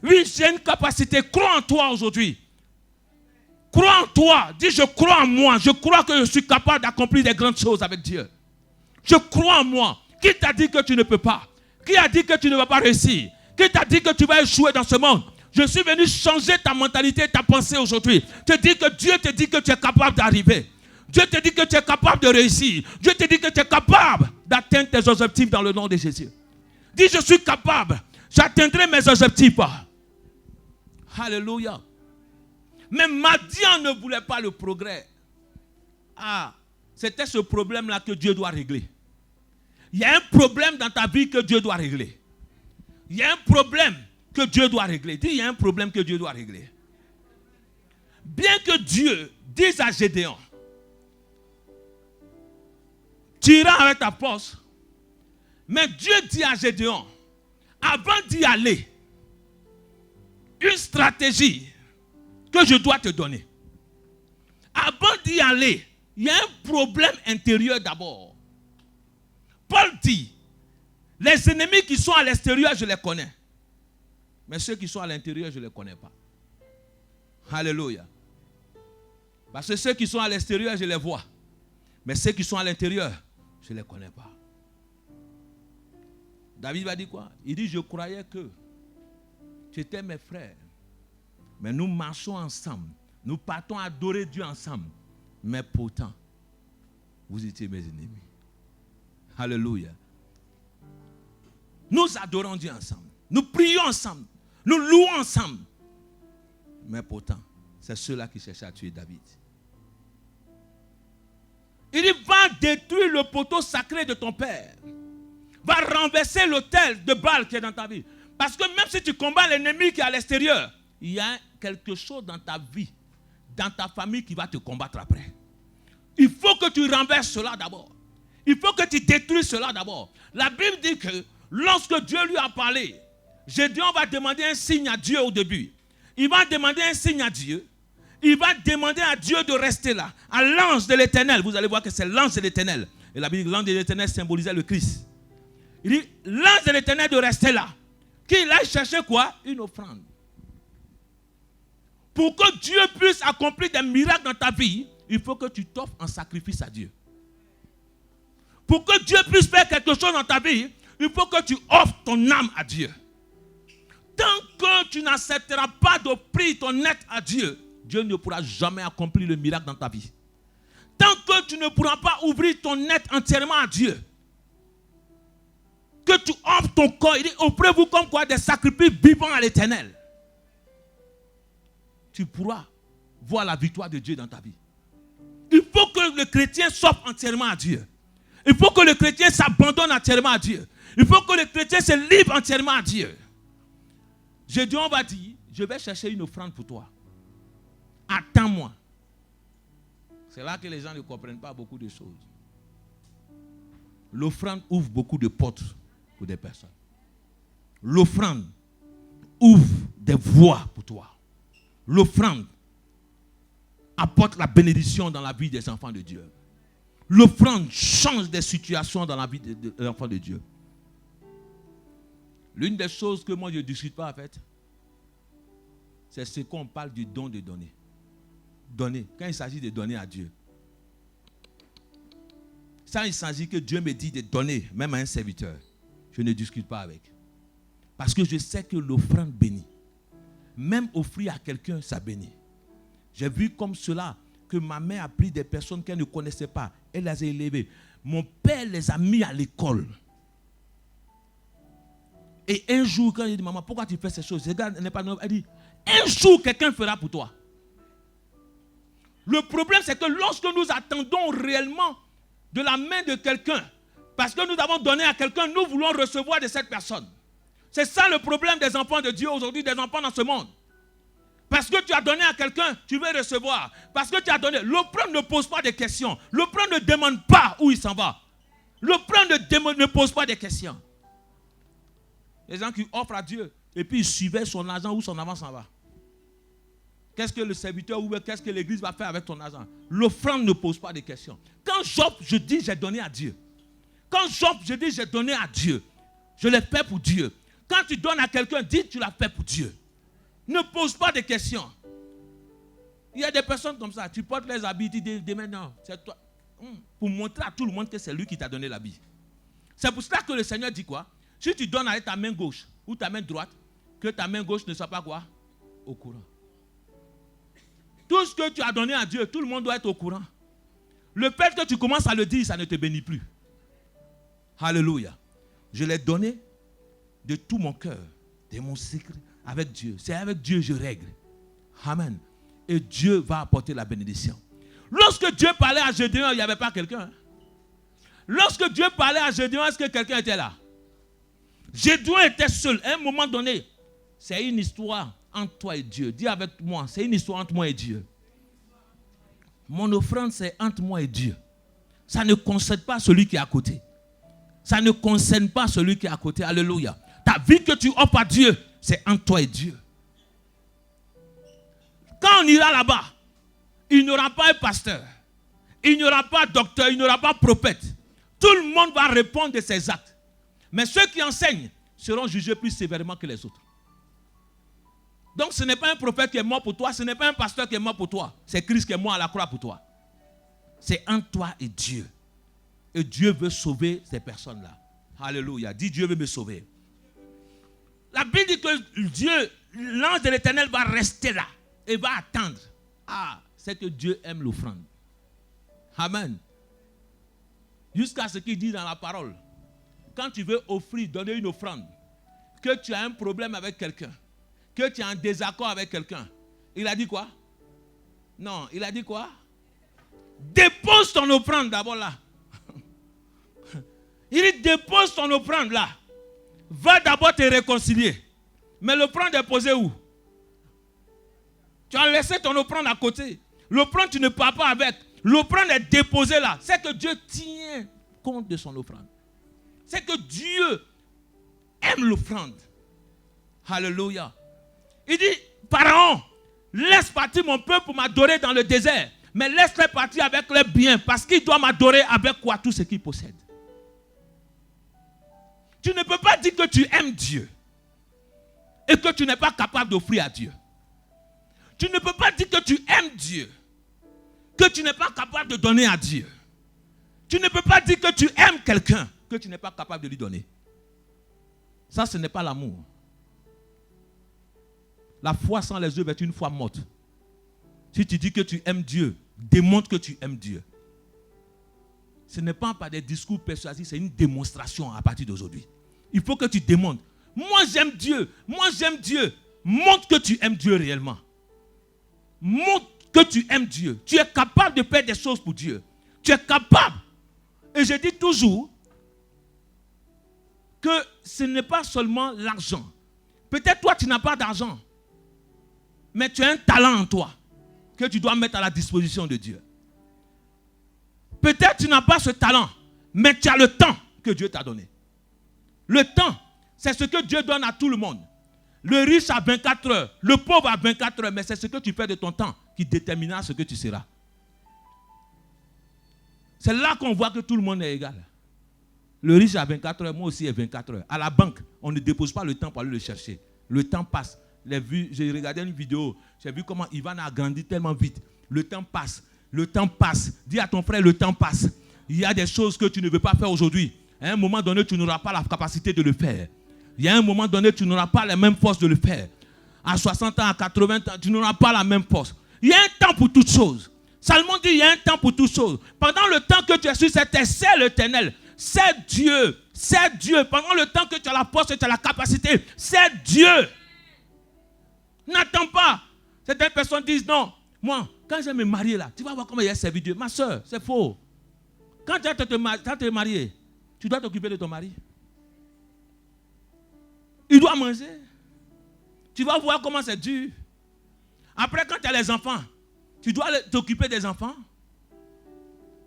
Oui, j'ai une capacité. Crois en toi aujourd'hui. Crois en toi. Dis, je crois en moi. Je crois que je suis capable d'accomplir des grandes choses avec Dieu. Je crois en moi. Qui t'a dit que tu ne peux pas? Qui a dit que tu ne vas pas réussir? Qui t'a dit que tu vas échouer dans ce monde? Je suis venu changer ta mentalité, ta pensée aujourd'hui. Te dire que Dieu te dit que tu es capable d'arriver. Dieu te dit que tu es capable de réussir. Dieu te dit que tu es capable d'atteindre tes objectifs dans le nom de Jésus. Dis, je suis capable. J'atteindrai mes objectifs. Alléluia. Mais Madian ne voulait pas le progrès. Ah, c'était ce problème-là que Dieu doit régler. Il y a un problème dans ta vie que Dieu doit régler. Il y a un problème que Dieu doit régler. Dis, il y a un problème que Dieu doit régler. Bien que Dieu dise à Gédéon, tu iras avec ta force, mais Dieu dit à Gédéon, avant d'y aller, une stratégie que je dois te donner. Avant d'y aller, il y a un problème intérieur d'abord. Paul dit, les ennemis qui sont à l'extérieur, je les connais. Mais ceux qui sont à l'intérieur, je ne les connais pas. Alléluia. Parce que ceux qui sont à l'extérieur, je les vois. Mais ceux qui sont à l'intérieur, je ne les connais pas. David va dire quoi? Il dit, je croyais que tu étais mes frères. Mais nous marchons ensemble. Nous partons adorer Dieu ensemble. Mais pourtant, vous étiez mes ennemis. Alléluia. Nous adorons Dieu ensemble. Nous prions ensemble. Nous louons ensemble. Mais pourtant, c'est ceux-là qui cherchaient à tuer David. Il dit, va détruire le poteau sacré de ton père. Va renverser l'autel de Baal qui est dans ta vie. Parce que même si tu combats l'ennemi qui est à l'extérieur, il y a quelque chose dans ta vie, dans ta famille qui va te combattre après. Il faut que tu renverses cela d'abord. Il faut que tu détruises cela d'abord. La Bible dit que lorsque Dieu lui a parlé, Gédéon va demander un signe à Dieu au début. Il va demander un signe à Dieu. Il va demander à Dieu de rester là. À l'ange de l'Éternel. Vous allez voir que c'est l'ange de l'Éternel. Et la Bible dit que l'ange de l'Éternel symbolisait le Christ. Il dit, l'ange de l'Éternel de rester là. Qu'il aille chercher quoi? Une offrande. Pour que Dieu puisse accomplir des miracles dans ta vie, il faut que tu t'offres en sacrifice à Dieu. Pour que Dieu puisse faire quelque chose dans ta vie, il faut que tu offres ton âme à Dieu. Tant que tu n'accepteras pas d'offrir ton être à Dieu, Dieu ne pourra jamais accomplir le miracle dans ta vie. Tant que tu ne pourras pas ouvrir ton être entièrement à Dieu, que tu offres ton corps, il dit, offrez-vous comme quoi des sacrifices vivants à l'Éternel. Tu pourras voir la victoire de Dieu dans ta vie. Il faut que le chrétien s'offre entièrement à Dieu. Il faut que le chrétien s'abandonne entièrement à Dieu. Il faut que le chrétien se livre entièrement à Dieu. Gédéon va dire, je vais chercher une offrande pour toi. Attends-moi. C'est là que les gens ne comprennent pas beaucoup de choses. L'offrande ouvre beaucoup de portes pour des personnes. L'offrande ouvre des voies pour toi. L'offrande apporte la bénédiction dans la vie des enfants de Dieu. L'offrande change des situations dans la vie des enfants de Dieu. L'une des choses que moi je ne discute pas en fait, c'est ce qu'on parle du don de donner. Donner, quand il s'agit de donner à Dieu. Ça, il s'agit que Dieu me dit de donner, même à un serviteur. Je ne discute pas avec. Parce que je sais que l'offrande bénit. Même offrir à quelqu'un, ça bénit. J'ai vu comme cela que ma mère a pris des personnes qu'elle ne connaissait pas. Elle les a élevées. Mon père les a mis à l'école. Et un jour, quand il dit, maman, pourquoi tu fais ces choses? Elle dit, un jour, quelqu'un fera pour toi. Le problème, c'est que lorsque nous attendons réellement de la main de quelqu'un, parce que nous avons donné à quelqu'un, nous voulons recevoir de cette personne. C'est ça le problème des enfants de Dieu aujourd'hui, des enfants dans ce monde. Parce que tu as donné à quelqu'un, tu veux recevoir. Parce que tu as donné. L'offrande ne pose pas de questions. L'offrande ne demande pas où il s'en va. L'offrande ne pose pas de questions. Les gens qui offrent à Dieu et puis ils suivaient son argent où son argent s'en va. Qu'est-ce que le serviteur ou qu'est-ce que l'église va faire avec ton argent? L'offrande ne pose pas de questions. Quand j'offre, je dis j'ai donné à Dieu. Quand j'offre, je dis j'ai donné à Dieu. Je l'ai fait pour Dieu. Quand tu donnes à quelqu'un, dis tu l'as fait pour Dieu. Ne pose pas de questions. Il y a des personnes comme ça. Tu portes les habits, tu dis maintenant, c'est toi. Pour montrer à tout le monde que c'est lui qui t'a donné l'habit. C'est pour cela que le Seigneur dit quoi? Si tu donnes avec ta main gauche ou ta main droite, que ta main gauche ne soit pas quoi? Au courant. Tout ce que tu as donné à Dieu, tout le monde doit être au courant. Le fait que tu commences à le dire, ça ne te bénit plus. Alléluia. Je l'ai donné de tout mon cœur, de mon secret, avec Dieu. C'est avec Dieu que je règle. Amen. Et Dieu va apporter la bénédiction. Lorsque Dieu parlait à Gédéon, il n'y avait pas quelqu'un. Lorsque Dieu parlait à Gédéon, est-ce que quelqu'un était là? Gédéon était seul. À un moment donné, c'est une histoire entre toi et Dieu. Dis avec moi, c'est une histoire entre moi et Dieu. Mon offrande, c'est entre moi et Dieu. Ça ne concerne pas celui qui est à côté. Ça ne concerne pas celui qui est à côté. Alléluia. Ta vie que tu offres à Dieu, c'est entre toi et Dieu. Quand on ira là-bas, il n'y aura pas un pasteur, il n'y aura pas docteur, il n'y aura pas prophète. Tout le monde va répondre de ses actes. Mais ceux qui enseignent seront jugés plus sévèrement que les autres. Donc ce n'est pas un prophète qui est mort pour toi, ce n'est pas un pasteur qui est mort pour toi. C'est Christ qui est mort à la croix pour toi. C'est entre toi et Dieu. Et Dieu veut sauver ces personnes-là. Alléluia. Dis Dieu veut me sauver. La Bible dit que Dieu, l'ange de l'Éternel va rester là et va attendre. Ah, c'est que Dieu aime l'offrande. Amen. Jusqu'à ce qu'il dit dans la parole. Quand tu veux offrir, donner une offrande, que tu as un problème avec quelqu'un, que tu as un désaccord avec quelqu'un, il a dit quoi? Non, il a dit quoi? Dépose ton offrande d'abord là. Il dit dépose ton offrande là. Va d'abord te réconcilier. Mais l'offrande est posée où? Tu as laissé ton offrande à côté. L'offrande, tu ne pars pas avec. L'offrande est déposée là. C'est que Dieu tient compte de son offrande. C'est que Dieu aime l'offrande. Alléluia. Il dit, Pharaon, laisse partir mon peuple pour m'adorer dans le désert. Mais laisse-les partir avec leurs biens. Parce qu'ils doivent m'adorer avec quoi? Tout ce qu'ils possèdent. Tu ne peux pas dire que tu aimes Dieu et que tu n'es pas capable d'offrir à Dieu. Tu ne peux pas dire que tu aimes Dieu, que tu n'es pas capable de donner à Dieu. Tu ne peux pas dire que tu aimes quelqu'un, que tu n'es pas capable de lui donner. Ça, ce n'est pas l'amour. La foi sans les œuvres est une foi morte. Si tu dis que tu aimes Dieu, démontre que tu aimes Dieu. Ce n'est pas par des discours persuasifs, c'est une démonstration à partir d'aujourd'hui. Il faut que tu démontres. Moi j'aime Dieu, moi j'aime Dieu. Montre que tu aimes Dieu réellement. Montre que tu aimes Dieu. Tu es capable de faire des choses pour Dieu. Tu es capable. Et je dis toujours que ce n'est pas seulement l'argent. Peut-être toi tu n'as pas d'argent, mais tu as un talent en toi que tu dois mettre à la disposition de Dieu. Peut-être tu n'as pas ce talent, mais tu as le temps que Dieu t'a donné. Le temps, c'est ce que Dieu donne à tout le monde. Le riche a 24 heures, le pauvre a 24 heures, mais c'est ce que tu fais de ton temps qui déterminera ce que tu seras. C'est là qu'on voit que tout le monde est égal. Le riche a 24 heures, moi aussi j'ai 24 heures. À la banque, on ne dépose pas le temps pour aller le chercher. Le temps passe. J'ai regardé une vidéo, j'ai vu comment Ivan a grandi tellement vite. Le temps passe. Le temps passe. Dis à ton frère, le temps passe. Il y a des choses que tu ne veux pas faire aujourd'hui. À un moment donné, tu n'auras pas la capacité de le faire. Il y a un moment donné, tu n'auras pas la même force de le faire. À 60 ans, à 80 ans, tu n'auras pas la même force. Il y a un temps pour toutes choses. Salomon dit, il y a un temps pour toutes choses. Pendant le temps que tu es sur cette terre, c'est l'Éternel. C'est Dieu. C'est Dieu. Pendant le temps que tu as la force et tu as la capacité, c'est Dieu. N'attends pas. Certaines personnes disent, non, moi, quand je vais me marier là, tu vas voir comment il a servi Dieu. Ma soeur, c'est faux. Quand tu es marié, tu dois t'occuper de ton mari. Il doit manger. Tu vas voir comment c'est dur. Après, quand tu as les enfants, tu dois t'occuper des enfants.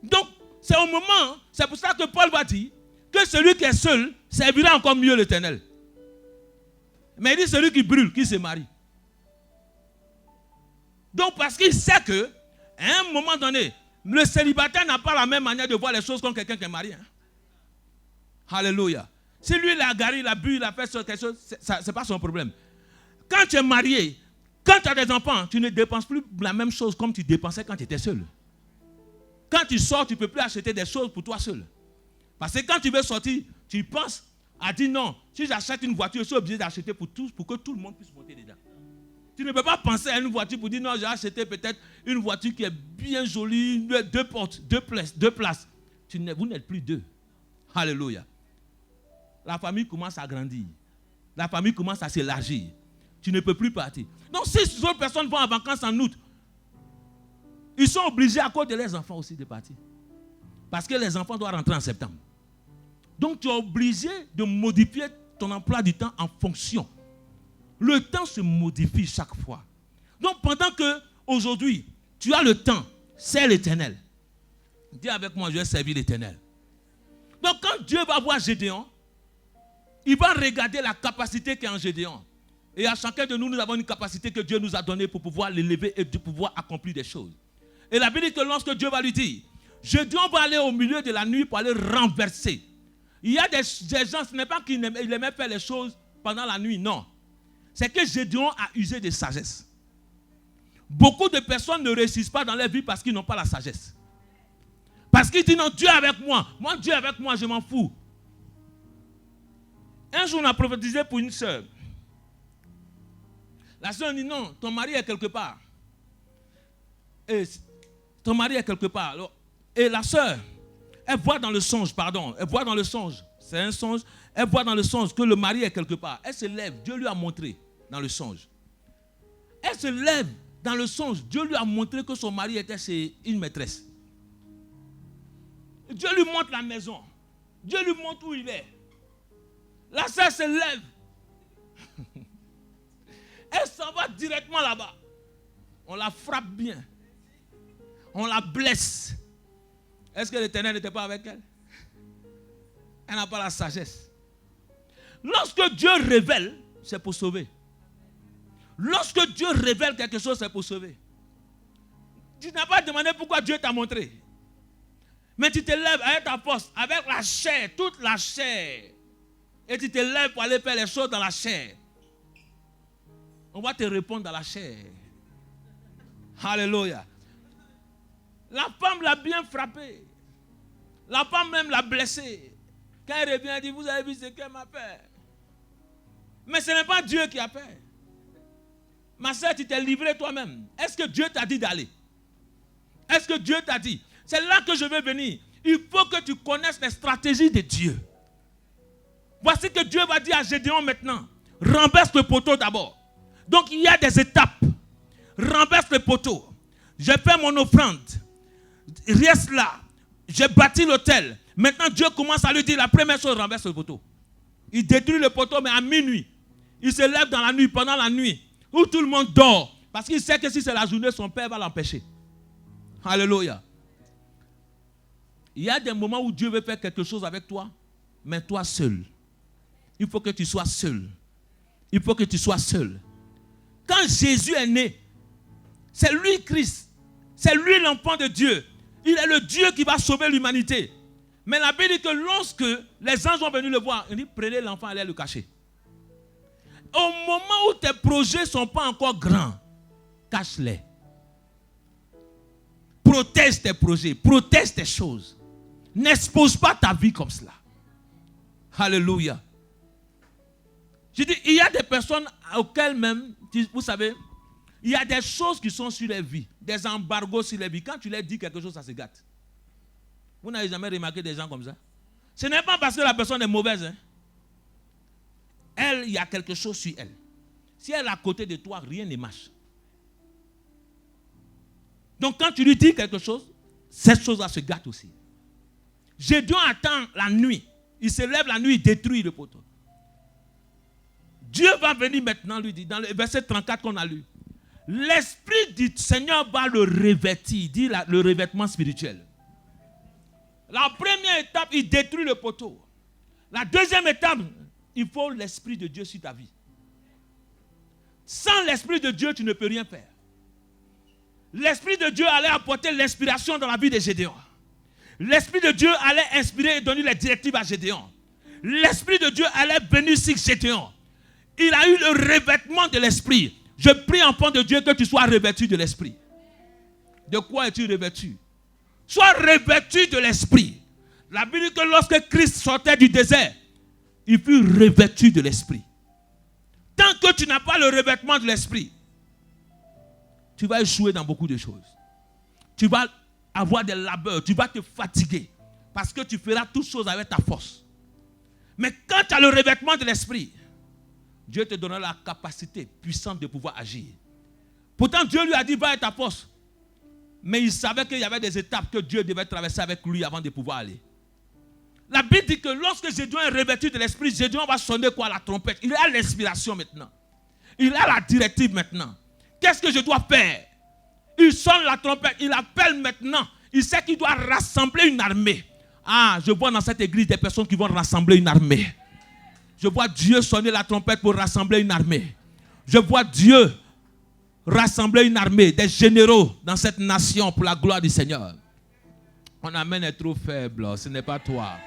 Donc, c'est au moment, c'est pour ça que Paul va dire que celui qui est seul servira encore mieux l'Éternel. Mais il dit celui qui brûle, qui se marie. Donc, parce qu'il sait que, à un moment donné, le célibataire n'a pas la même manière de voir les choses comme quelqu'un qui est marié. Hein? Alléluia. Si lui, il a garé, il a bu, il a fait quelque chose, ce n'est pas son problème. Quand tu es marié, quand tu as des enfants, tu ne dépenses plus la même chose comme tu dépensais quand tu étais seul. Quand tu sors, tu ne peux plus acheter des choses pour toi seul. Parce que quand tu veux sortir, tu penses à dire non, si j'achète une voiture, je suis obligé d'acheter pour tous, pour que tout le monde puisse monter dedans. Tu ne peux pas penser à une voiture pour dire non, j'ai acheté peut-être une voiture qui est bien jolie, 2 portes, 2 places. Vous n'êtes plus 2. Alléluia. La famille commence à grandir. La famille commence à s'élargir. Tu ne peux plus partir. Donc si ces autres personnes vont en vacances en août, ils sont obligés à cause de leurs enfants aussi de partir. Parce que les enfants doivent rentrer en septembre. Donc tu es obligé de modifier ton emploi du temps en fonction. Le temps se modifie chaque fois. Donc pendant que aujourd'hui, tu as le temps, c'est l'Éternel. Dis avec moi, je vais servir l'Éternel. Donc quand Dieu va voir Gédéon, il va regarder la capacité qui est en Gédéon. Et à chacun de nous, nous avons une capacité que Dieu nous a donnée pour pouvoir l'élever et de pouvoir accomplir des choses. Et la Bible dit que lorsque Dieu va lui dire, Gédéon va aller au milieu de la nuit pour aller renverser. Il y a des gens, ce n'est pas qu'il aimait faire les choses pendant la nuit, non. C'est que Gédéon a usé de sagesse. Beaucoup de personnes ne réussissent pas dans leur vie parce qu'ils n'ont pas la sagesse. Parce qu'ils disent non, Dieu est avec moi. Moi, Dieu est avec moi, je m'en fous. Un jour, on a prophétisé pour une sœur. La sœur dit non, ton mari est quelque part. Et ton mari est quelque part. Alors, et la sœur, elle voit dans le songe, c'est un songe, elle voit dans le songe que le mari est quelque part. Elle se lève, Dieu lui a montré dans le songe. Elle se lève dans le songe, Dieu lui a montré que son mari était chez une maîtresse. Dieu lui montre la maison, Dieu lui montre où il est. La sœur se lève. Elle s'en va directement là-bas. On la frappe bien. On la blesse. Est-ce que l'Éternel n'était pas avec elle? Elle n'a pas la sagesse. Lorsque Dieu révèle, c'est pour sauver. Lorsque Dieu révèle quelque chose, c'est pour sauver. Tu n'as pas demandé pourquoi Dieu t'a montré. Mais tu te lèves avec ta force, avec la chair, toute la chair. Et tu te lèves pour aller faire les choses dans la chair. On va te répondre dans la chair. Alléluia. La femme l'a bien frappé. La femme même l'a blessé. Quand elle revient, elle dit, vous avez vu ce qu'elle m'a fait. Mais ce n'est pas Dieu qui a fait. Ma soeur, tu t'es livré toi-même. Est-ce que Dieu t'a dit d'aller? Est-ce que Dieu t'a dit? C'est là que je veux venir. Il faut que tu connaisses les stratégies de Dieu. Voici que Dieu va dire à Gédéon maintenant. Renverse le poteau d'abord. Donc il y a des étapes. Renverse le poteau. J'ai fait mon offrande. Reste là. J'ai bâti l'autel. Maintenant Dieu commence à lui dire la première chose, renverse le poteau. Il détruit le poteau, mais à minuit. Il se lève dans la nuit, pendant la nuit, où tout le monde dort. Parce qu'il sait que si c'est la journée, son père va l'empêcher. Alléluia. Il y a des moments où Dieu veut faire quelque chose avec toi, mais toi seul. Il faut que tu sois seul. Il faut que tu sois seul. Quand Jésus est né, c'est lui Christ. C'est lui l'enfant de Dieu. Il est le Dieu qui va sauver l'humanité. Mais la Bible dit que lorsque les anges sont venus le voir, il dit prenez l'enfant et allez le cacher. Au moment où tes projets ne sont pas encore grands, cache-les. Protège tes projets, protège tes choses. N'expose pas ta vie comme cela. Alléluia. Je dis, il y a des personnes auxquelles même, vous savez, il y a des choses qui sont sur les vies, des embargos sur les vies. Quand tu leur dis quelque chose, ça se gâte. Vous n'avez jamais remarqué des gens comme ça? Ce n'est pas parce que la personne est mauvaise. Hein. Elle, il y a quelque chose sur elle. Si elle est à côté de toi, rien ne marche. Donc quand tu lui dis quelque chose, cette chose-là se gâte aussi. Gédéon attend la nuit. Il se lève la nuit, il détruit le poteau. Dieu va venir maintenant lui dire, dans le verset 34 qu'on a lu, l'Esprit du Seigneur va le revêtir. Dit le revêtement spirituel. La première étape, il détruit le poteau. La deuxième étape, il faut l'Esprit de Dieu sur ta vie. Sans l'Esprit de Dieu, tu ne peux rien faire. L'Esprit de Dieu allait apporter l'inspiration dans la vie de Gédéon. L'Esprit de Dieu allait inspirer et donner les directives à Gédéon. L'Esprit de Dieu allait venir sur Gédéon. Il a eu le revêtement de l'Esprit. Je prie, enfant de Dieu, que tu sois revêtu de l'Esprit. De quoi es-tu revêtu? Sois revêtu de l'Esprit. La Bible dit que lorsque Christ sortait du désert, il fut revêtu de l'Esprit. Tant que tu n'as pas le revêtement de l'Esprit, tu vas échouer dans beaucoup de choses. Tu vas avoir des labeurs, tu vas te fatiguer parce que tu feras toutes choses avec ta force. Mais quand tu as le revêtement de l'Esprit, Dieu te donnera la capacité puissante de pouvoir agir. Pourtant, Dieu lui a dit, va avec ta force. Mais il savait qu'il y avait des étapes que Dieu devait traverser avec lui avant de pouvoir aller. La Bible dit que lorsque Gédéon est revêtu de l'Esprit, Gédéon va sonner quoi? La trompette. Il a l'inspiration maintenant. Il a la directive maintenant. Qu'est-ce que je dois faire? Il sonne la trompette. Il appelle maintenant. Il sait qu'il doit rassembler une armée. Ah, je vois dans cette église des personnes qui vont rassembler une armée. Je vois Dieu sonner la trompette pour rassembler une armée. Je vois Dieu rassembler une armée, des généraux dans cette nation pour la gloire du Seigneur. Mon amen est trop faible, ce n'est pas toi.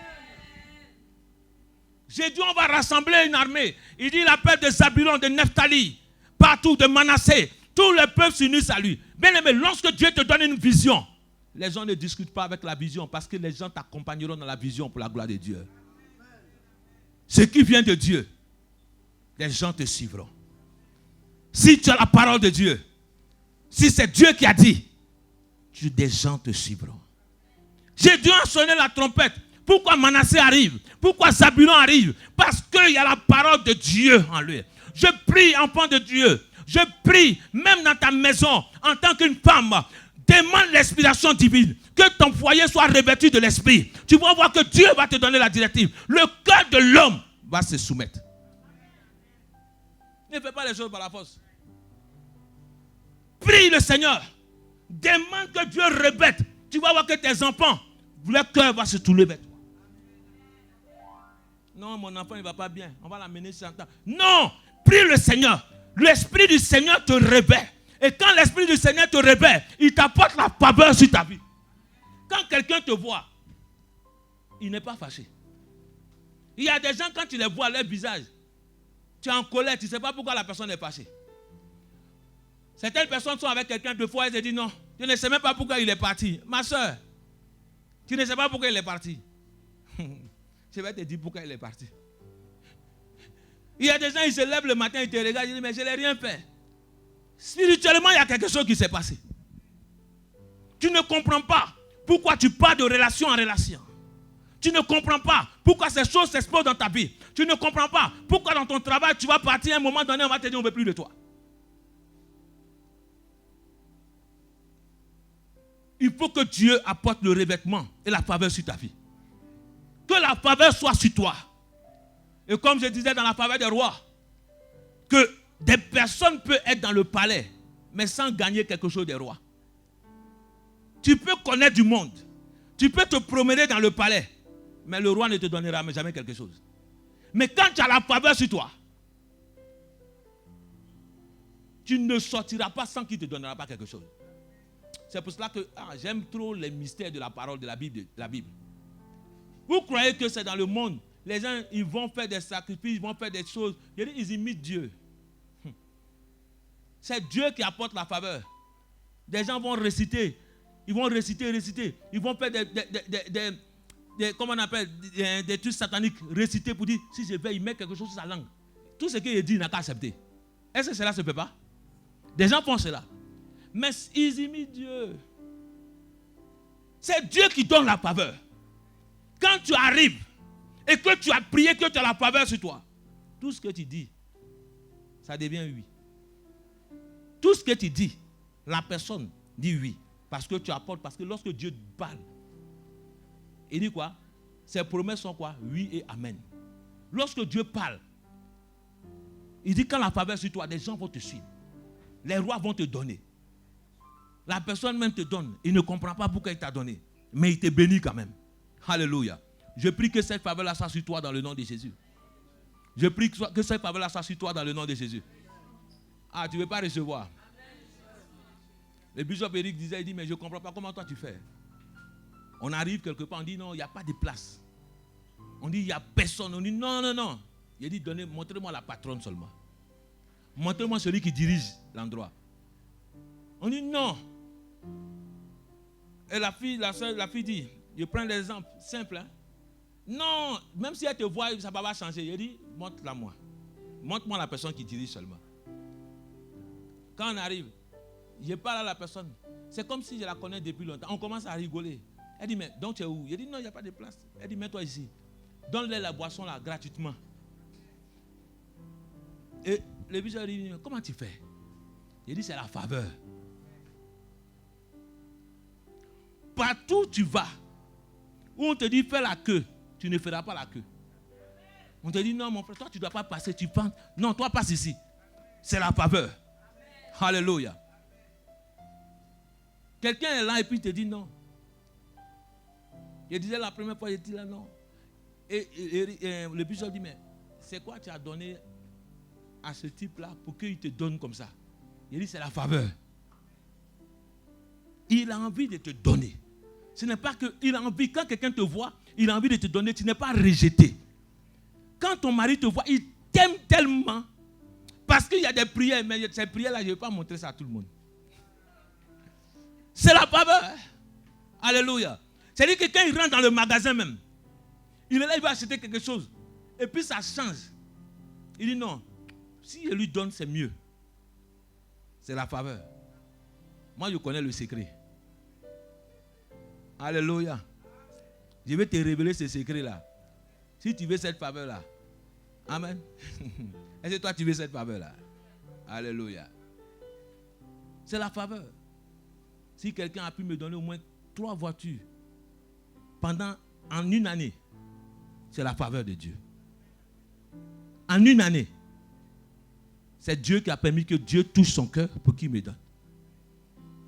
J'ai dit on va rassembler une armée. Il dit il appelle de Zabulon, de Nephtali, partout de Manassé. Tous les peuples s'unissent à lui. Bien aimé, lorsque Dieu te donne une vision, les gens ne discutent pas avec la vision parce que les gens t'accompagneront dans la vision pour la gloire de Dieu. Ce qui vient de Dieu, les gens te suivront. Si tu as la parole de Dieu, si c'est Dieu qui a dit, des gens te suivront. Gédéon a sonné la trompette. Pourquoi Manassé arrive? Pourquoi Zabulon arrive? Parce qu'il y a la parole de Dieu en lui. Je prie, enfant de Dieu. Je prie, même dans ta maison, en tant qu'une femme, demande l'inspiration divine. Que ton foyer soit revêtu de l'esprit. Tu vas voir que Dieu va te donner la directive. Le cœur de l'homme va se soumettre. Ne fais pas les choses par la force. Prie le Seigneur. Demande que Dieu revête. Tu vas voir que tes enfants, leur cœur va se tourner vers toi. Non, mon enfant ne va pas bien. On va l'amener sur un temps. Non, prie le Seigneur. L'Esprit du Seigneur te revêt. Et quand l'Esprit du Seigneur te revêt, il t'apporte la faveur sur ta vie. Quand quelqu'un te voit, il n'est pas fâché. Il y a des gens, quand tu les vois, leur visage, tu es en colère, tu ne sais pas pourquoi la personne est fâchée. Certaines personnes sont avec quelqu'un, deux fois, elles se disent non, tu ne sais même pas pourquoi il est parti. Ma soeur, tu ne sais pas pourquoi il est parti. Je vais te dire pourquoi il est parti. Il y a des gens, ils se lèvent le matin, ils te regardent, ils disent mais je n'ai rien fait. Spirituellement, il y a quelque chose qui s'est passé. Tu ne comprends pas pourquoi tu pars de relation en relation. Tu ne comprends pas pourquoi ces choses s'exposent dans ta vie. Tu ne comprends pas pourquoi dans ton travail, tu vas partir à un moment donné, on va te dire on ne veut plus de toi. Il faut que Dieu apporte le revêtement et la faveur sur ta vie. Que la faveur soit sur toi. Et comme je disais dans la faveur des rois, que des personnes peuvent être dans le palais, mais sans gagner quelque chose des rois. Tu peux connaître du monde. Tu peux te promener dans le palais, mais le roi ne te donnera jamais quelque chose. Mais quand tu as la faveur sur toi, tu ne sortiras pas sans qu'il ne te donnera pas quelque chose. C'est pour cela que j'aime trop les mystères de la parole de la Bible. Vous croyez que c'est dans le monde, les gens ils vont faire des sacrifices, ils vont faire des choses, ils imitent Dieu. C'est Dieu qui apporte la faveur. Des gens vont réciter, ils vont réciter, ils vont faire des comment on appelle, des trucs sataniques, réciter pour dire, si je vais y mettre quelque chose sur sa langue, tout ce qu'il dit, il n'a qu'à accepter. Est-ce que cela ne se peut pas? Des gens font cela. Mais ils imitent Dieu. C'est Dieu qui donne la faveur. Quand tu arrives et que tu as prié, que tu as la faveur sur toi, tout ce que tu dis, ça devient oui. Tout ce que tu dis, la personne dit oui. Parce que tu apportes, parce que lorsque Dieu parle, il dit quoi? Ses promesses sont quoi? Oui et amen. Lorsque Dieu parle, il dit quand la faveur sur toi, des gens vont te suivre. Les rois vont te donner. La personne même te donne. Il ne comprend pas pourquoi il t'a donné. Mais il te bénit quand même. Alléluia. Je prie que cette faveur-là soit sur toi dans le nom de Jésus. Je prie que cette faveur-là soit sur toi dans le nom de Jésus. Ah, tu ne veux pas recevoir. Le bishop Eric disait, il dit, mais je ne comprends pas comment toi tu fais. On arrive quelque part, on dit, non, il n'y a pas de place. On dit, il n'y a personne. On dit, non, non, non. Il dit, montrez-moi la patronne seulement. Montrez-moi celui qui dirige l'endroit. On dit, non. Et la fille dit, je prends l'exemple simple. Hein? Non, même si elle te voit, ça ne va pas changer. Il dit, montre-la moi. Montre-moi la personne qui dirige seulement. Quand on arrive, je parle à la personne. C'est comme si je la connais depuis longtemps. On commence à rigoler. Elle dit, mais donc tu es où? Il dit, non, il n'y a pas de place. Elle dit, mets-toi ici. Donne-leur la boisson là, gratuitement. Et le bishop dit, comment tu fais? Il dit, c'est la faveur. Partout où tu vas, où on te dit, fais la queue, tu ne feras pas la queue. On te dit, non, mon frère, toi, tu ne dois pas passer, tu penses. Non, toi, passe ici. C'est la faveur. Alléluia. Quelqu'un est là et puis il te dit non. Je disais la première fois, il dit là non. Et le bishop dit, mais c'est quoi tu as donné à ce type-là pour qu'il te donne comme ça? Il dit, c'est la faveur. Il a envie de te donner. Ce n'est pas qu'il a envie, quand quelqu'un te voit, il a envie de te donner, tu n'es pas rejeté. Quand ton mari te voit, il t'aime tellement. Parce qu'il y a des prières, mais ces prières-là, je ne vais pas montrer ça à tout le monde. C'est la faveur. Alléluia. C'est-à-dire que quand il rentre dans le magasin même, il est là, il va acheter quelque chose. Et puis ça change. Il dit non, si je lui donne, c'est mieux. C'est la faveur. Moi, je connais le secret. Alléluia. Je vais te révéler ce secret-là. Si tu veux cette faveur-là. Amen. Est-ce que toi, tu veux cette faveur-là? Alléluia. C'est la faveur. Si quelqu'un a pu me donner au moins 3 voitures en une année, c'est la faveur de Dieu. En une année, c'est Dieu qui a permis que Dieu touche son cœur pour qu'il me donne.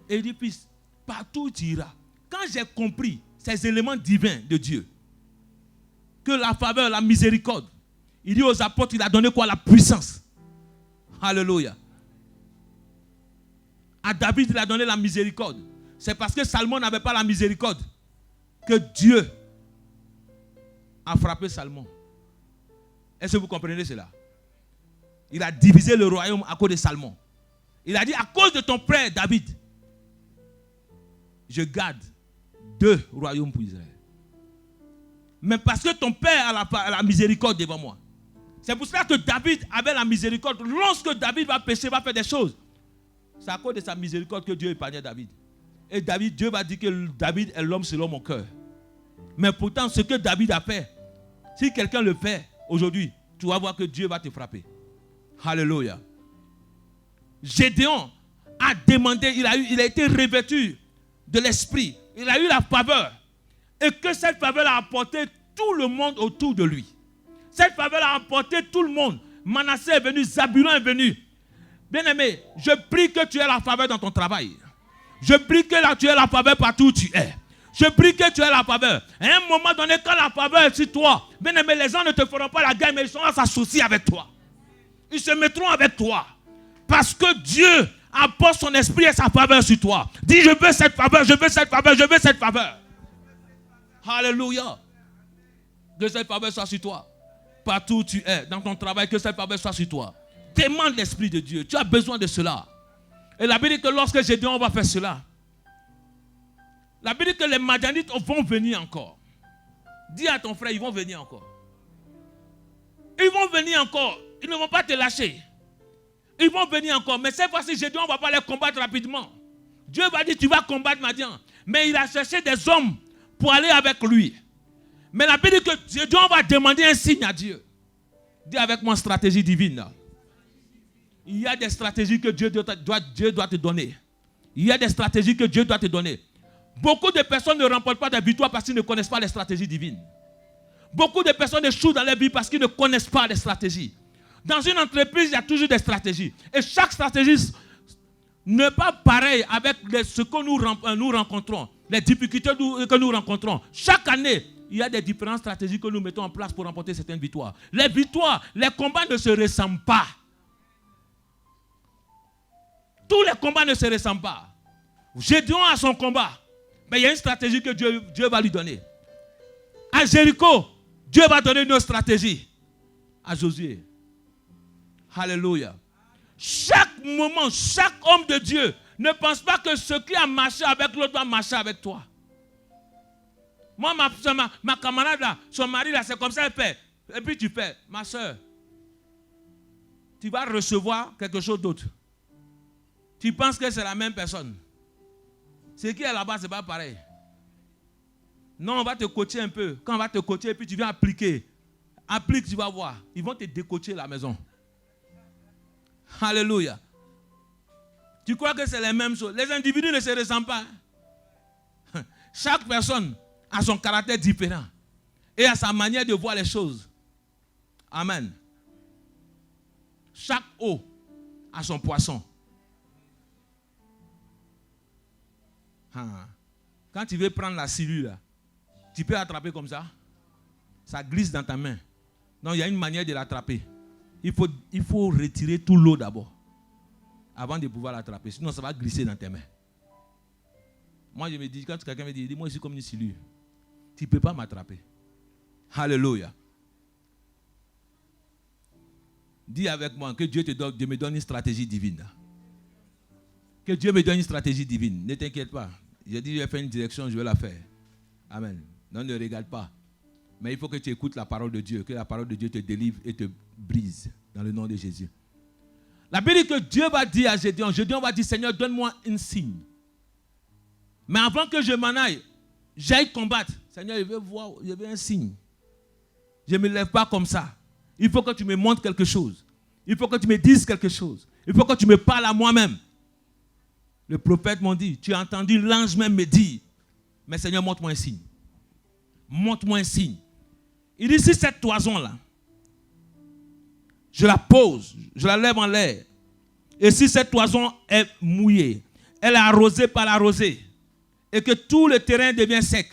Et il dit, fils, partout où tu iras, quand j'ai compris ces éléments divins de Dieu, que la faveur, la miséricorde, il dit aux apôtres, il a donné quoi? La puissance. Alléluia. À David, il a donné la miséricorde. C'est parce que Salomon n'avait pas la miséricorde que Dieu a frappé Salomon. Est-ce que vous comprenez cela? Il a divisé le royaume à cause de Salomon. Il a dit, à cause de ton frère David, je garde 2 royaumes pour Israël. Mais parce que ton père a la miséricorde devant moi. C'est pour cela que David avait la miséricorde. Lorsque David va pécher, va faire des choses, c'est à cause de sa miséricorde que Dieu épargnait David. Et Dieu va dire que David est l'homme selon mon cœur. Mais pourtant, ce que David a fait, si quelqu'un le fait aujourd'hui, tu vas voir que Dieu va te frapper. Alléluia. Gédéon a demandé, il a été revêtu de l'esprit. Il a eu la faveur. Et que cette faveur a apporté tout le monde autour de lui. Cette faveur a apporté tout le monde. Manassé est venu, Zabulon est venu. Bien-aimé, je prie que tu aies la faveur dans ton travail. Je prie que tu aies la faveur partout où tu es. Je prie que tu aies la faveur. À un moment donné, quand la faveur est sur toi, bien-aimé, les gens ne te feront pas la guerre, mais ils seront à s'associer avec toi. Ils se mettront avec toi. Parce que Dieu apporte son esprit et sa faveur sur toi. Dis, je veux cette faveur, je veux cette faveur, je veux cette faveur. Alléluia. Que cette faveur soit sur toi. Partout où tu es, dans ton travail, que cette faveur soit sur toi. Demande l'esprit de Dieu. Tu as besoin de cela. Et la Bible dit que lorsque Gédéon va faire cela, la Bible dit que les Madianites vont venir encore. Dis à ton frère, ils vont venir encore. Ils vont venir encore. Ils ne vont pas te lâcher. Ils vont venir encore. Mais cette fois-ci, Gédéon ne va pas les combattre rapidement. Dieu va dire, tu vas combattre Madian. Mais il a cherché des hommes pour aller avec lui. Mais la Bible dit que Gédéon va demander un signe à Dieu. Dis avec moi, stratégie divine. Il y a des stratégies que Dieu doit te donner. Il y a des stratégies que Dieu doit te donner. Beaucoup de personnes ne remportent pas des victoires parce qu'ils ne connaissent pas les stratégies divines. Beaucoup de personnes échouent dans leur vie parce qu'ils ne connaissent pas les stratégies. Dans une entreprise, il y a toujours des stratégies. Et chaque stratégie n'est pas pareil avec ce que nous rencontrons, les difficultés que nous rencontrons. Chaque année, il y a des différentes stratégies que nous mettons en place pour remporter certaines victoires. Les victoires, les combats ne se ressemblent pas. Tous les combats ne se ressemblent pas. Gédéon a son combat, mais il y a une stratégie que Dieu va lui donner. À Jéricho, Dieu va donner une autre stratégie. À Josué. Alléluia. Chaque moment, chaque homme de Dieu ne pense pas que ce qui a marché avec l'autre va marcher avec toi. Moi, ma camarade là, son mari là, c'est comme ça elle fait. Et puis tu fais, ma soeur, tu vas recevoir quelque chose d'autre. Tu penses que c'est la même personne. Ce qui est là-bas, ce n'est pas pareil. Non, on va te coacher un peu. Quand on va te coacher, puis tu viens appliquer. Applique, tu vas voir. Ils vont te décoacher la maison. Alléluia. Tu crois que c'est les mêmes choses. Les individus ne se ressemblent pas. Chaque personne a son caractère différent. Et a sa manière de voir les choses. Amen. Chaque eau a son poisson. Quand tu veux prendre la scellule, là, tu peux attraper comme ça. Ça glisse dans ta main. Donc il y a une manière de l'attraper. Il faut retirer tout l'eau d'abord. Avant de pouvoir l'attraper. Sinon ça va glisser dans tes mains. Moi je me dis, quand quelqu'un me dit, moi je suis comme une scellule. Tu ne peux pas m'attraper. Alléluia. Dis avec moi que Dieu me donne une stratégie divine. Que Dieu me donne une stratégie divine. Ne t'inquiète pas. J'ai dit, je vais faire une direction, je vais la faire. Amen. Non, ne regarde pas. Mais il faut que tu écoutes la parole de Dieu. Que la parole de Dieu te délivre et te brise. Dans le nom de Jésus. La Bible dit que Dieu va dire à Gédéon, Gédéon va dire, Seigneur, donne-moi un signe. Mais avant que je m'en aille, j'aille combattre. Seigneur, je veux un signe. Je ne me lève pas comme ça. Il faut que tu me montres quelque chose. Il faut que tu me dises quelque chose. Il faut que tu me parles à moi-même. Le prophète m'a dit, tu as entendu l'ange même me dire, mais Seigneur, montre-moi un signe. Montre-moi un signe. Il dit, si cette toison-là, je la pose, je la lève en l'air, et si cette toison est mouillée, elle est arrosée par la rosée, et que tout le terrain devient sec,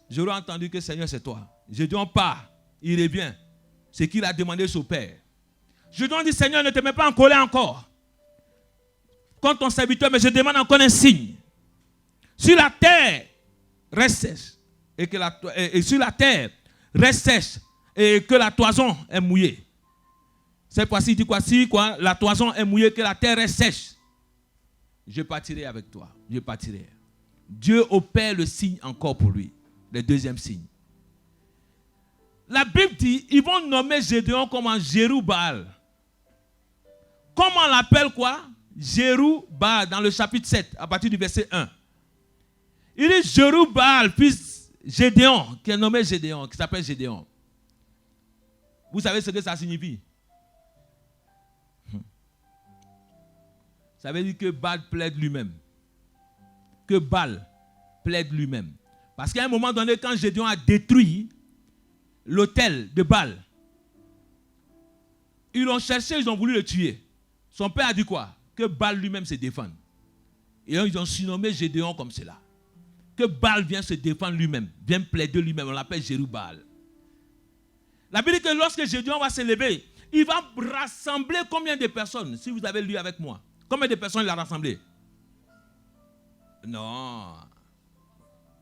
j'aurais entendu que Seigneur, c'est toi. Je dis, on part, il revient. C'est qu'il a demandé son père. Je lui dis, Seigneur, ne te mets pas en colère encore. Contre ton serviteur, mais je demande encore un signe. Si la terre reste sèche, et si la terre reste sèche, et que la toison est mouillée. Cette fois-ci, il dit quoi? Si la toison est mouillée, que la terre est sèche, je partirai avec toi. Je partirai. Dieu opère le signe encore pour lui. Le deuxième signe. La Bible dit, ils vont nommer Gédéon comme un Jérubbaal. Comment on l'appelle quoi? Jérubbaal dans le chapitre 7, à partir du verset 1. Il est Jérubbaal, fils Gédéon, qui est nommé Gédéon, qui s'appelle Gédéon. Vous savez ce que ça signifie? Ça veut dire que Baal plaide lui-même. Que Baal plaide lui-même. Parce qu'à un moment donné, quand Gédéon a détruit l'autel de Baal, ils l'ont cherché, ils ont voulu le tuer. Son père a dit quoi? Que Baal lui-même se défende. Et ils ont surnommé Gédéon comme cela. Que Baal vient se défendre lui-même, vient plaider lui-même. On l'appelle Jérubbaal. La Bible dit que lorsque Gédéon va se lever, il va rassembler combien de personnes? Si vous avez lu avec moi, combien de personnes il a rassemblé? Non.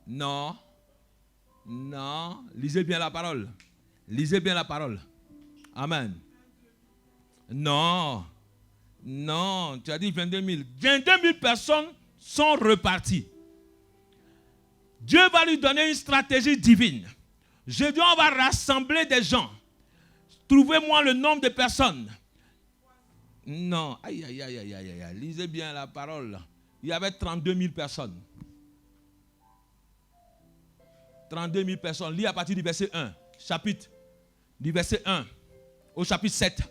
Non. Non. Lisez bien la parole. Lisez bien la parole. Amen. Non. Non. Tu as dit 22 000. 22 000 personnes sont reparties. Dieu va lui donner une stratégie divine. Gédéon va rassembler des gens. Trouvez-moi le nombre de personnes. Non. Aïe, aïe, aïe, aïe, aïe, aïe. Lisez bien la parole. Il y avait 32 000 personnes. 32 000 personnes. Lis à partir du verset 1. Chapitre. Du verset 1 au chapitre 7.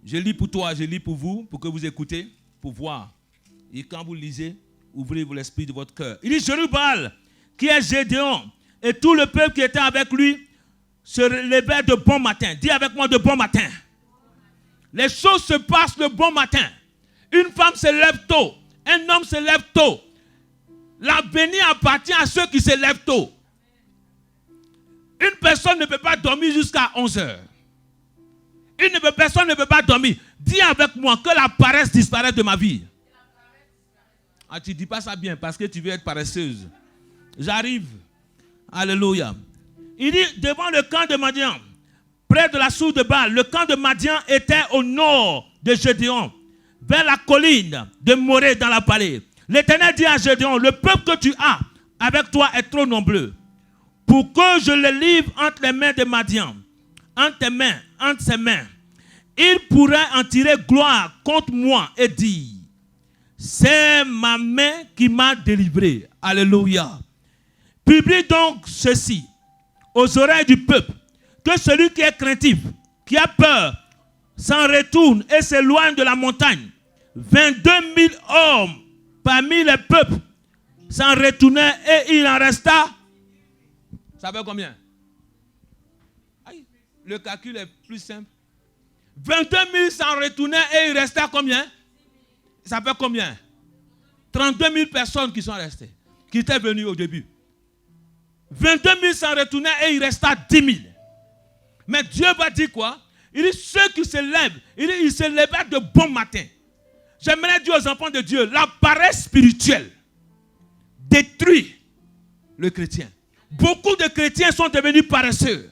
Je lis pour toi, je lis pour vous, pour que vous écoutez, pour voir. Et quand vous lisez, ouvrez-vous l'esprit de votre cœur. Il dit, Jérubbaal, qui est Gédéon, et tout le peuple qui était avec lui, se levait de bon matin. Dis avec moi de bon matin. les choses se passent le bon matin. Une femme se lève tôt. Un homme se lève tôt. L'avenir appartient à ceux qui se lèvent tôt. Une personne ne peut pas dormir jusqu'à 11 heures. Personne ne peut pas dormir. Dis avec moi que la paresse disparaît de ma vie. Ah, tu ne dis pas ça bien parce que tu veux être paresseuse. J'arrive. Alléluia. Il dit devant le camp de Madian, près de la source de Baal, le camp de Madian était au nord de Gédéon, vers la colline de Morée dans la vallée. L'Éternel dit à Gédéon, le peuple que tu as avec toi est trop nombreux pour que je le livre entre les mains de Madian, entre ses mains. Il pourrait en tirer gloire contre moi et dire, c'est ma main qui m'a délivré. Alléluia. Publie donc ceci aux oreilles du peuple, que celui qui est craintif, qui a peur, s'en retourne et s'éloigne de la montagne. 22 000 hommes parmi les peuples s'en retournaient et il en resta. Ça fait combien? Aïe, le calcul est plus simple. 22 000 s'en retournaient et il restait combien? Ça fait combien? 32 000 personnes qui sont restées, qui étaient venues au début. 22 000 s'en retournaient et il resta 10 000. Mais Dieu va dire quoi? Il dit ceux qui se lèvent, il dit ils se lèvent de bon matin. J'aimerais dire aux enfants de Dieu, la paresse spirituelle détruit le chrétien. Beaucoup de chrétiens sont devenus paresseux.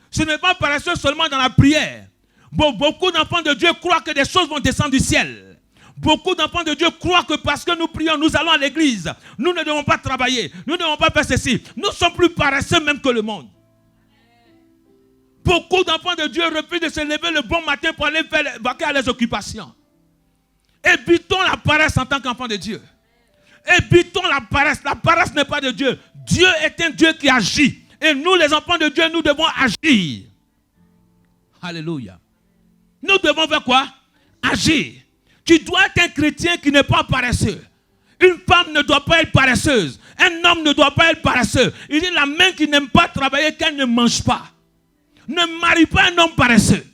Ce n'est pas paresseux seulement dans la prière. Beaucoup d'enfants de Dieu croient que des choses vont descendre du ciel. Beaucoup d'enfants de Dieu croient que parce que nous prions, nous allons à l'église. Nous ne devons pas travailler. Nous ne devons pas faire ceci. Nous sommes plus paresseux même que le monde. Beaucoup d'enfants de Dieu refusent de se lever le bon matin pour aller vaquer les occupations. Évitons la paresse en tant qu'enfants de Dieu. Évitons la paresse. La paresse n'est pas de Dieu. Dieu est un Dieu qui agit. Et nous, les enfants de Dieu, nous devons agir. Alléluia. Nous devons faire quoi? Agir. Tu dois être un chrétien qui n'est pas paresseux. Une femme ne doit pas être paresseuse. Un homme ne doit pas être paresseux. Il dit la main qui n'aime pas travailler, qu'elle ne mange pas. Ne marie pas un homme paresseux.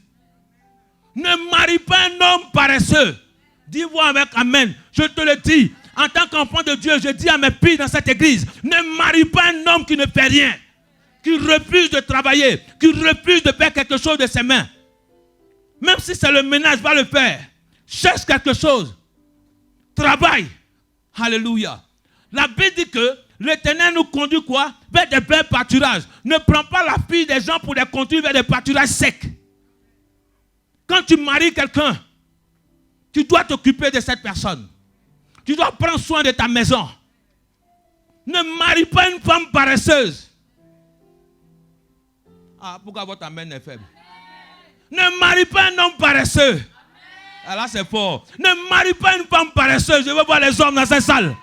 Ne marie pas un homme paresseux. Dis-moi avec Amen. Je te le dis. En tant qu'enfant de Dieu, je dis à mes filles dans cette église, ne marie pas un homme qui ne fait rien. Qui refuse de travailler. Qui refuse de faire quelque chose de ses mains. Même si c'est le ménage, va le faire. Cherche quelque chose. Travaille. Alléluia. La Bible dit que l'Éternel nous conduit quoi? Vers des belles pâturages. Ne prends pas la fille des gens pour les conduire vers des pâturages secs. Quand tu maries quelqu'un, tu dois t'occuper de cette personne. Tu dois prendre soin de ta maison. Ne marie pas une femme paresseuse. Ah, pourquoi votre amen est faible? Ne marie pas un homme paresseux. Ah, là c'est fort. Ne marie pas une femme paresseuse. Je veux voir les hommes dans cette salle.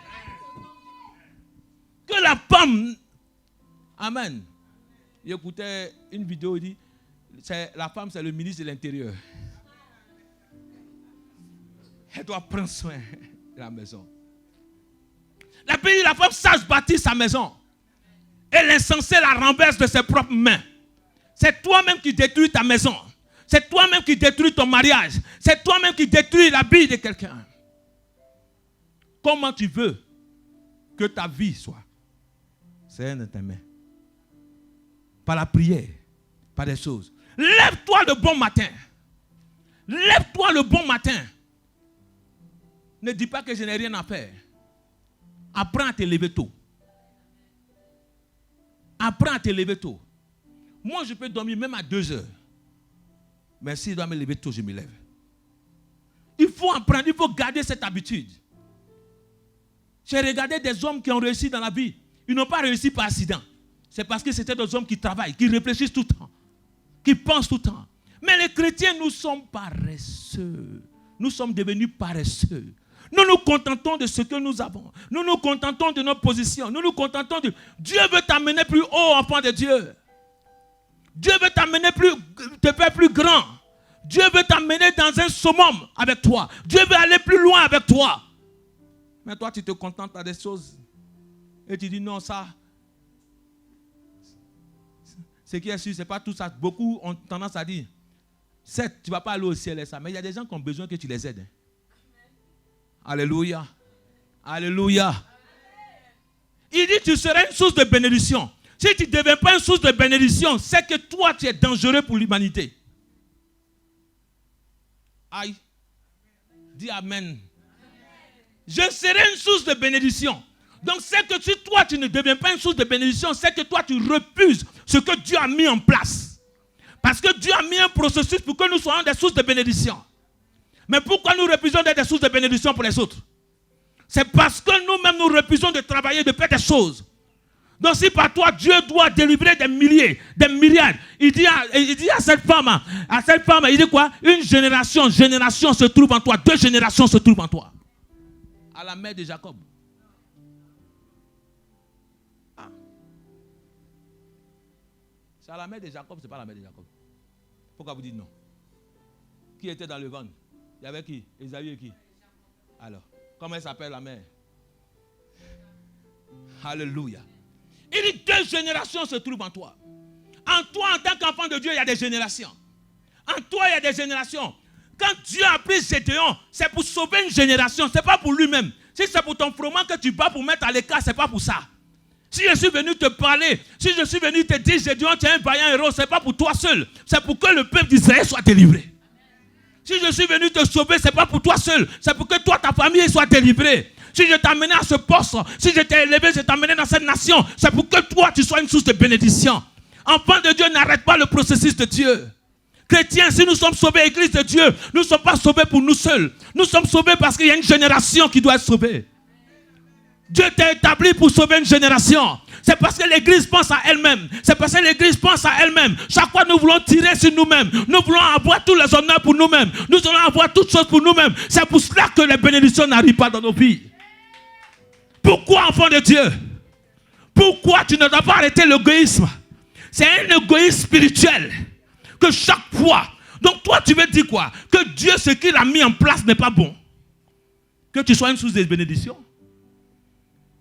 Que la femme... Amen. J'écoutais une vidéo, il dit, la femme c'est le ministre de l'Intérieur. Elle doit prendre soin de la maison. La femme sache bâtir sa maison. Et l'insensé la renverse de ses propres mains. C'est toi-même qui détruis ta maison. C'est toi-même qui détruis ton mariage. C'est toi-même qui détruis la vie de quelqu'un. Comment tu veux que ta vie soit? C'est un de tes mains. Par la prière, par des choses. Lève-toi le bon matin. Lève-toi le bon matin. Ne dis pas que je n'ai rien à faire. Apprends à te lever tôt. Apprends à te lever tôt. Moi, je peux dormir même à 2 heures. Mais si je dois me lever tôt, je me lève. Il faut apprendre, il faut garder cette habitude. J'ai regardé des hommes qui ont réussi dans la vie. Ils n'ont pas réussi par accident. C'est parce que c'était des hommes qui travaillent, qui réfléchissent tout le temps, qui pensent tout le temps. Mais les chrétiens, nous sommes paresseux. Nous sommes devenus paresseux. Nous nous contentons de ce que nous avons. Nous nous contentons de notre position. Nous nous contentons de... Dieu veut t'amener plus haut, enfant de Dieu. Dieu veut t'amener te faire plus grand. Dieu veut t'amener dans un summum avec toi. Dieu veut aller plus loin avec toi. Mais toi, tu te contentes à des choses. Et tu dis non, ça. Ce qui est sûr, ce n'est pas tout ça. Beaucoup ont tendance à dire Certes, tu ne vas pas aller au ciel et ça, mais il y a des gens qui ont besoin que tu les aides. Alléluia. Alléluia. Il dit tu seras une source de bénédiction. Si tu ne deviens pas une source de bénédiction, c'est que toi, tu es dangereux pour l'humanité. Aïe. Dis Amen. Je serai une source de bénédiction. Donc c'est que si toi, tu ne deviens pas une source de bénédiction, c'est que toi, tu refuses ce que Dieu a mis en place. Parce que Dieu a mis un processus pour que nous soyons des sources de bénédiction. Mais pourquoi nous refusons d'être des sources de bénédiction pour les autres? C'est parce que nous-mêmes, nous refusons de travailler, de faire des choses. Donc si par toi, Dieu doit délivrer des milliers, des milliards, il dit à cette femme, il dit quoi? Une génération se trouve en toi. 2 générations se trouvent en toi. À la mère de Jacob. Ah. C'est à la mère de Jacob, c'est pas la mère de Jacob. Pourquoi vous dites non? Qui était dans le ventre? Il y avait qui? Esaü et qui? Alors, comment elle s'appelle la mère? Alléluia. Il dit 2 générations se trouvent en toi. En toi, en tant qu'enfant de Dieu, il y a des générations. En toi, il y a des générations. Quand Dieu a pris Gédéon, c'est pour sauver une génération, ce n'est pas pour lui-même. Si c'est pour ton froment que tu bats pour mettre à l'écart, ce n'est pas pour ça. Si je suis venu te parler, si je suis venu te dire, Gédéon, tu es un vaillant héros, ce n'est pas pour toi seul. C'est pour que le peuple d'Israël soit délivré. Si je suis venu te sauver, ce n'est pas pour toi seul. C'est pour que toi, ta famille soit délivrée. Si je t'ai amené à ce poste, si je t'ai élevé, je t'ai amené dans cette nation, c'est pour que toi, tu sois une source de bénédiction. Enfant de Dieu, n'arrête pas le processus de Dieu. Chrétiens, si nous sommes sauvés, Église de Dieu, nous ne sommes pas sauvés pour nous seuls. Nous sommes sauvés parce qu'il y a une génération qui doit être sauvée. Dieu t'a établi pour sauver une génération. C'est parce que l'Église pense à elle-même. C'est parce que l'Église pense à elle-même. Chaque fois, nous voulons tirer sur nous-mêmes. Nous voulons avoir tous les honneurs pour nous-mêmes. Nous voulons avoir toutes choses pour nous-mêmes. C'est pour cela que les bénédictions n'arrivent pas dans nos vies. Pourquoi, enfant de Dieu? Pourquoi tu ne dois pas arrêter l'égoïsme? C'est un égoïsme spirituel. Que chaque fois. Donc toi, tu veux dire quoi? Que Dieu, ce qu'il a mis en place n'est pas bon. Que tu sois une source de bénédiction.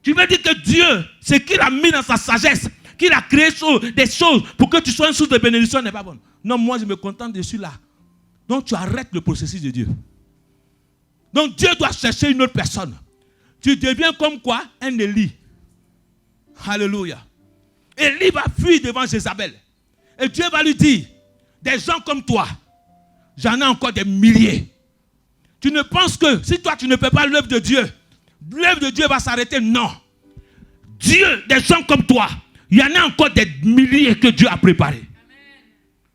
Tu veux dire que Dieu, ce qu'il a mis dans sa sagesse, qu'il a créé des choses pour que tu sois une source de bénédiction n'est pas bon. Non, moi je me contente de celui-là. Donc tu arrêtes le processus de Dieu. Donc Dieu doit chercher une autre personne. Tu deviens comme quoi? Un Élie. Alléluia. Élie va fuir devant Jézabel. Et Dieu va lui dire, des gens comme toi, j'en ai encore des milliers. Tu ne penses que si toi tu ne fais pas l'œuvre de Dieu va s'arrêter? Non. Dieu, des gens comme toi, il y en a encore des milliers que Dieu a préparés.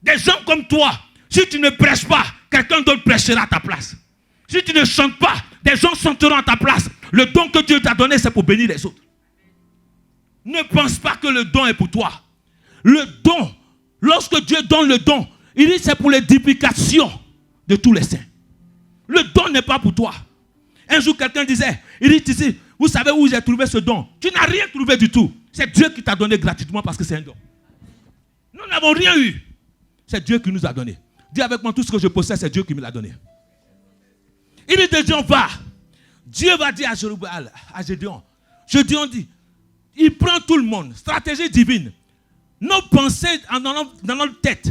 Des gens comme toi, si tu ne prêches pas, quelqu'un d'autre prêchera à ta place. Si tu ne chantes pas, des gens chanteront à ta place. Le don que Dieu t'a donné, c'est pour bénir les autres. Ne pense pas que le don est pour toi. Le don, lorsque Dieu donne le don, il dit c'est pour l'édification de tous les saints. Le don n'est pas pour toi. Un jour, quelqu'un disait, il dit ici, vous savez où j'ai trouvé ce don? Tu n'as rien trouvé du tout. C'est Dieu qui t'a donné gratuitement parce que c'est un don. Nous n'avons rien eu. C'est Dieu qui nous a donné. Dis avec moi, tout ce que je possède, c'est Dieu qui me l'a donné. Il dit de Dieu, va. Dieu va dire à Gédéon. Gédéon dit, il prend tout le monde. Stratégie divine. Nos pensées dans notre tête.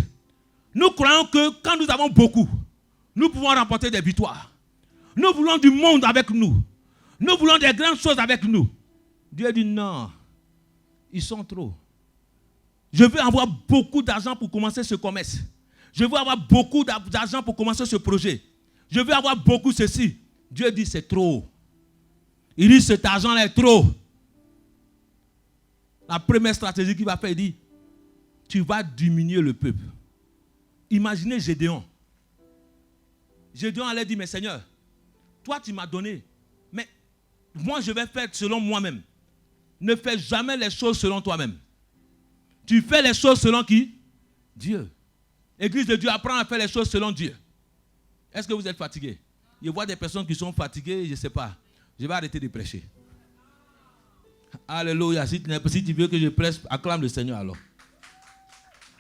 Nous croyons que quand nous avons beaucoup, nous pouvons remporter des victoires. Nous voulons du monde avec nous. Nous voulons des grandes choses avec nous. Dieu dit non. Ils sont trop. Je veux avoir beaucoup d'argent pour commencer ce commerce. Je veux avoir beaucoup d'argent pour commencer ce projet. Je veux avoir beaucoup ceci. Dieu dit c'est trop. Il dit cet argent-là est trop. La première stratégie qu'il va faire, il dit tu vas diminuer le peuple. Imaginez Gédéon. Gédéon allait dire mais Seigneur, toi tu m'as donné, mais moi je vais faire selon moi-même. Ne fais jamais les choses selon toi-même. Tu fais les choses selon qui? Dieu. Église de Dieu, apprend à faire les choses selon Dieu. Est-ce que vous êtes fatigué? Je vois des personnes qui sont fatiguées, je ne sais pas. Je vais arrêter de prêcher. Alléluia. Si tu veux que je prêche, acclame le Seigneur alors.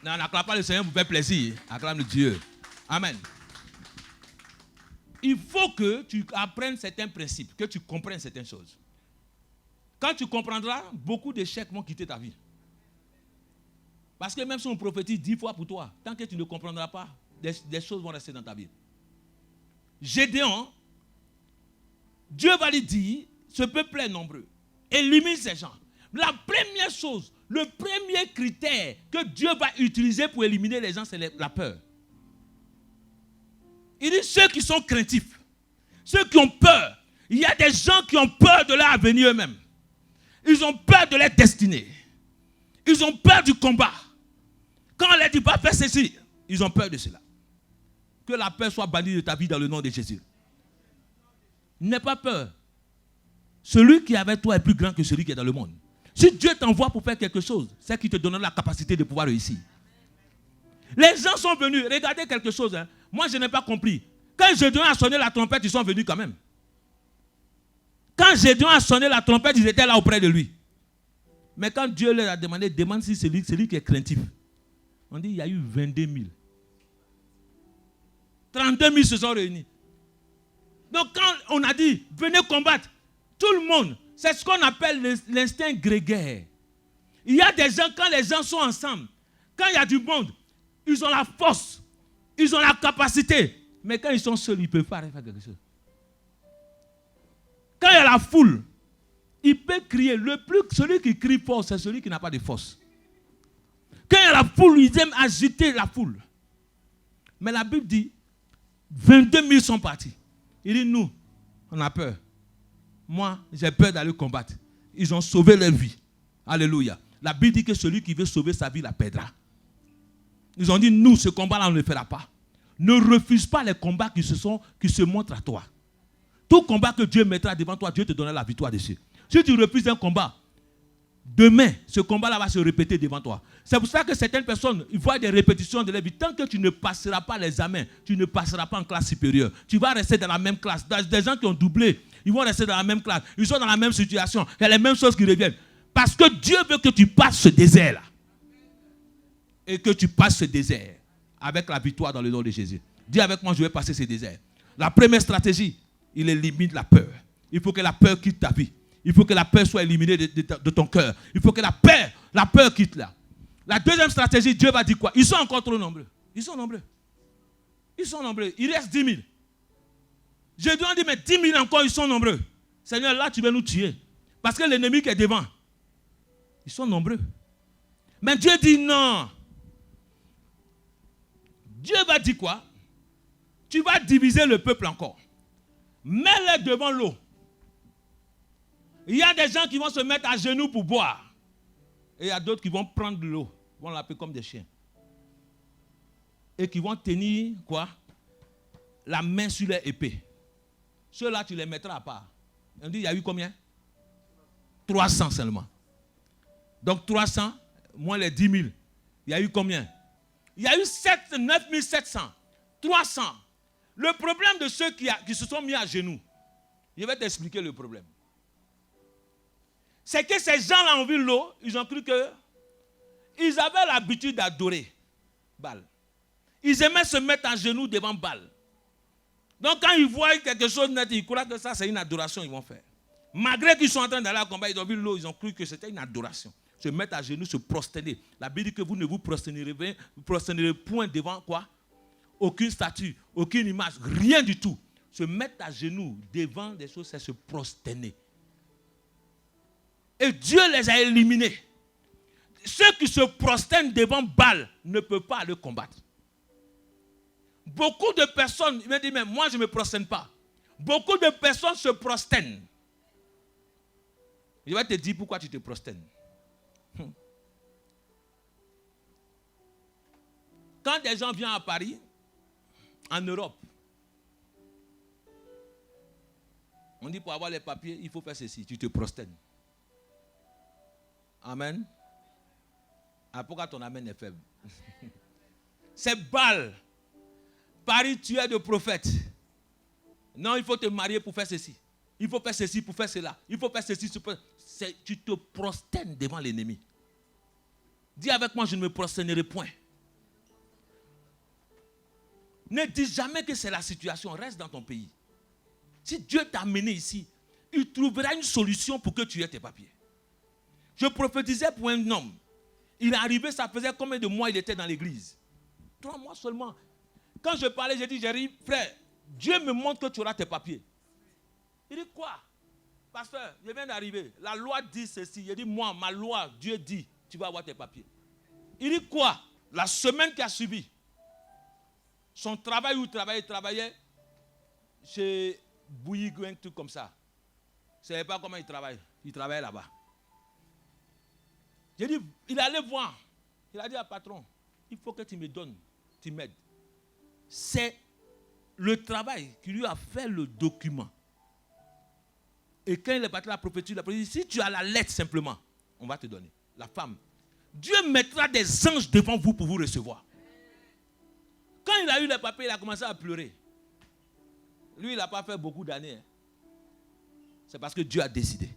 Non, n'acclame pas le Seigneur pour faire plaisir. Acclame Dieu. Amen. Il faut que tu apprennes certains principes, que tu comprennes certaines choses. Quand tu comprendras, beaucoup d'échecs vont quitter ta vie. Parce que même si on prophétise 10 fois pour toi, tant que tu ne comprendras pas, des choses vont rester dans ta vie. Gédéon, Dieu va lui dire, ce peuple est nombreux. Élimine ces gens. La première chose, le premier critère que Dieu va utiliser pour éliminer les gens, c'est la peur. Il dit ceux qui sont craintifs, ceux qui ont peur. Il y a des gens qui ont peur de leur avenir eux-mêmes. Ils ont peur de leur destinée. Ils ont peur du combat. Quand on leur dit pas faire ceci, ils ont peur de cela. Que la peur soit bannie de ta vie dans le nom de Jésus. N'aie pas peur. Celui qui est avec toi est plus grand que celui qui est dans le monde. Si Dieu t'envoie pour faire quelque chose, c'est qu'il te donne la capacité de pouvoir réussir. Les gens sont venus. Regardez quelque chose. Hein. Moi, je n'ai pas compris. Quand Gédéon a sonné la trompette, ils sont venus quand même. Quand Gédéon a sonné la trompette, ils étaient là auprès de lui. Mais quand Dieu leur a demandé, demande si c'est celui qui est craintif. On dit, il y a eu 22 000. 32 000 se sont réunis. Donc quand on a dit, venez combattre, tout le monde, c'est ce qu'on appelle l'instinct grégaire. Il y a des gens, quand les gens sont ensemble, quand il y a du monde, ils ont la force, ils ont la capacité. Mais quand ils sont seuls, ils ne peuvent pas faire quelque chose. Quand il y a la foule, il peut crier. Celui qui crie fort, c'est celui qui n'a pas de force. Quand il y a la foule, ils aiment agiter la foule. Mais la Bible dit, 22 000 sont partis. Il dit, nous, on a peur. Moi, j'ai peur d'aller combattre. Ils ont sauvé leur vie. Alléluia. La Bible dit que celui qui veut sauver sa vie la perdra. Ils ont dit, nous, ce combat-là, on ne le fera pas. Ne refuse pas les combats qui se montrent à toi. Tout combat que Dieu mettra devant toi, Dieu te donnera la victoire dessus. Si tu refuses un combat, demain, ce combat-là va se répéter devant toi. C'est pour ça que certaines personnes ils voient des répétitions de leur vie. Tant que tu ne passeras pas les examens, tu ne passeras pas en classe supérieure. Tu vas rester dans la même classe. Des gens qui ont doublé, ils vont rester dans la même classe. Ils sont dans la même situation. Il y a les mêmes choses qui reviennent. Parce que Dieu veut que tu passes ce désert-là. Et que tu passes ce désert avec la victoire dans le nom de Jésus. Dis avec moi, je vais passer ce désert. La première stratégie, il élimine la peur. Il faut que la peur quitte ta vie. Il faut que la peur soit éliminée de ton cœur. Il faut que la peur quitte là. La deuxième stratégie, Dieu va dire quoi? Ils sont encore trop nombreux. Ils sont nombreux. Ils sont nombreux. Il reste 10 000. Je dois dire, mais 10 000 encore, ils sont nombreux. Seigneur, là, tu vas nous tuer. Parce que l'ennemi qui est devant, ils sont nombreux. Mais Dieu dit non. Dieu va dire quoi? Tu vas diviser le peuple encore. Mets-les devant l'eau. Il y a des gens qui vont se mettre à genoux pour boire. Et il y a d'autres qui vont prendre de l'eau. Ils vont l'appeler comme des chiens. Et qui vont tenir quoi? La main sur leur épée. Ceux-là, tu les mettras à part. On dit, il y a eu combien? 300 seulement. Donc 300, moins les 10 000. Il y a eu combien? Il y a eu 9 700. 300. Le problème de ceux qui se sont mis à genoux, je vais t'expliquer le problème. C'est que ces gens-là ont vu l'eau, ils ont cru qu'ils avaient l'habitude d'adorer Baal. Ils aimaient se mettre à genoux devant Baal. Donc quand ils voient quelque chose net, ils croient que ça c'est une adoration qu'ils vont faire. Malgré qu'ils sont en train d'aller à combat, ils ont vu l'eau, ils ont cru que c'était une adoration. Se mettre à genoux, se prosterner. La Bible dit que vous ne vous prosternerez point devant quoi? Aucune statue, aucune image, rien du tout. Se mettre à genoux devant des choses, c'est se prosterner. Et Dieu les a éliminés. Ceux qui se prosternent devant Baal ne peuvent pas le combattre. Beaucoup de personnes, ils me disent, mais moi je ne me prosterne pas. Beaucoup de personnes se prosternent. Je vais te dire pourquoi tu te prosternes. Quand des gens viennent à Paris, en Europe, on dit pour avoir les papiers, il faut faire ceci, tu te prosternes. Amen. Ah, pourquoi ton amen est faible? C'est Baal. Paris, tu es de prophète. Non, il faut te marier pour faire ceci. Il faut faire ceci pour faire cela. Il faut faire ceci pour faire... Tu te prosternes devant l'ennemi. Dis avec moi, je ne me prosternerai point. Ne dis jamais que c'est la situation. Reste dans ton pays. Si Dieu t'a amené ici, il trouvera une solution pour que tu aies tes papiers. Je prophétisais pour un homme. Il est arrivé, ça faisait combien de mois il était dans l'église? 3 mois seulement. Quand je parlais, j'ai dit, frère, Dieu me montre que tu auras tes papiers. Il dit, quoi? Pasteur, je viens d'arriver. La loi dit ceci. Il dit, moi, ma loi, Dieu dit, tu vas avoir tes papiers. Il dit, quoi? La semaine qui a suivi, son travail où il travaillait chez Bouygues, un truc comme ça. Je ne savais pas comment il travaille. Il travaillait là-bas. J'ai dit, il allait voir. Il a dit à patron, il faut que tu me donnes, tu m'aides. C'est le travail qui lui a fait le document. Et quand il est parti à la prophétie, il a dit, si tu as la lettre simplement, on va te donner. La femme. Dieu mettra des anges devant vous pour vous recevoir. Quand il a eu les papiers, il a commencé à pleurer. Lui, il n'a pas fait beaucoup d'années. C'est parce que Dieu a décidé.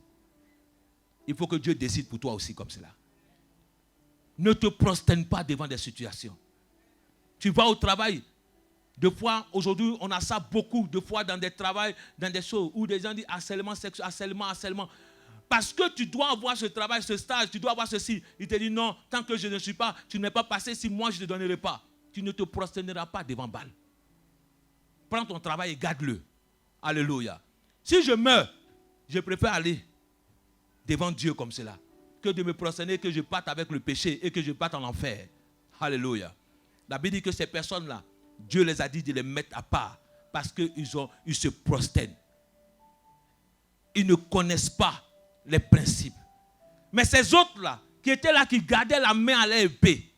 Il faut que Dieu décide pour toi aussi comme cela. Ne te prosterne pas devant des situations. Tu vas au travail. Deux fois, aujourd'hui, on a ça beaucoup de fois dans des travails, dans des choses où des gens disent harcèlement sexuel, harcèlement. Parce que tu dois avoir ce travail, ce stage, tu dois avoir ceci. Il te dit non, tant que je ne suis pas, tu n'es pas passé, si moi je ne te donnerai pas. Tu ne te prosterneras pas devant Baal. Prends ton travail et garde-le. Alléluia. Si je meurs, je préfère aller devant Dieu comme cela, que de me prosterner, que je parte avec le péché et que je parte en enfer. Alléluia. La Bible dit que ces personnes-là, Dieu les a dit de les mettre à part parce qu'ils se prosternent. Ils ne connaissent pas les principes. Mais ces autres-là, qui étaient là, qui gardaient la main à leur épée,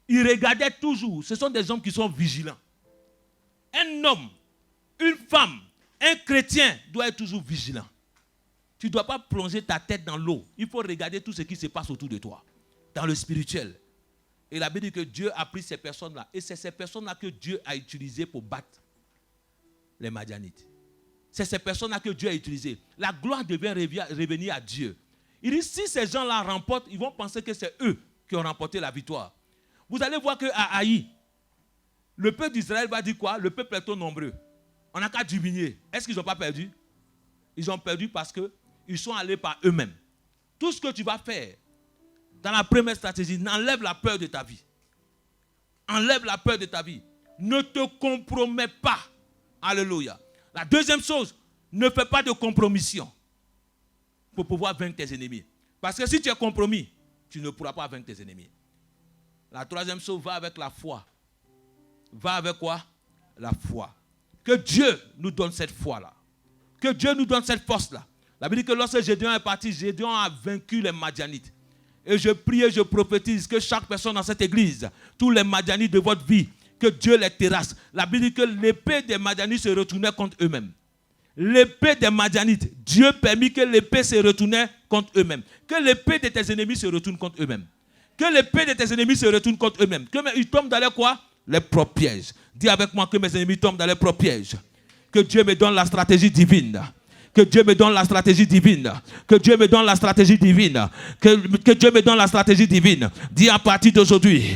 ils regardaient toujours. Ce sont des hommes qui sont vigilants. Un homme, une femme, un chrétien doit être toujours vigilant. Tu ne dois pas plonger ta tête dans l'eau. Il faut regarder tout ce qui se passe autour de toi, dans le spirituel. Et la Bible dit que Dieu a pris ces personnes-là. Et c'est ces personnes-là que Dieu a utilisées pour battre les Madianites. C'est ces personnes-là que Dieu a utilisées. La gloire devait revenir à Dieu. Il dit, si ces gens-là remportent, ils vont penser que c'est eux qui ont remporté la victoire. Vous allez voir qu'à Haï, le peuple d'Israël va dire quoi? Le peuple est trop nombreux. On n'a qu'à diminuer. Est-ce qu'ils n'ont pas perdu? Ils ont perdu parce qu'ils sont allés par eux-mêmes. Tout ce que tu vas faire dans la première stratégie, n'enlève la peur de ta vie. Enlève la peur de ta vie. Ne te compromets pas. Alléluia. La deuxième chose, ne fais pas de compromission pour pouvoir vaincre tes ennemis. Parce que si tu es compromis, tu ne pourras pas vaincre tes ennemis. La troisième chose, va avec la foi. Va avec quoi? La foi. Que Dieu nous donne cette foi-là. Que Dieu nous donne cette force-là. La Bible dit que lorsque Gédéon est parti, Gédéon a vaincu les Madianites. Et je prie et je prophétise que chaque personne dans cette église, tous les Madianites de votre vie, que Dieu les terrasse. La Bible dit que l'épée des Madianites se retournait contre eux-mêmes. L'épée des Madianites, Dieu permit que l'épée se retournait contre eux-mêmes. Que l'épée de tes ennemis se retourne contre eux-mêmes. Que l'épée de tes ennemis se retourne contre eux-mêmes. Qu'ils tombent dans les quoi? Les propres pièges. Dis avec moi que mes ennemis tombent dans les propres pièges. Que Dieu me donne la stratégie divine. Que Dieu me donne la stratégie divine. Que Dieu me donne la stratégie divine. Que Dieu me donne la stratégie divine. Dis à partir d'aujourd'hui,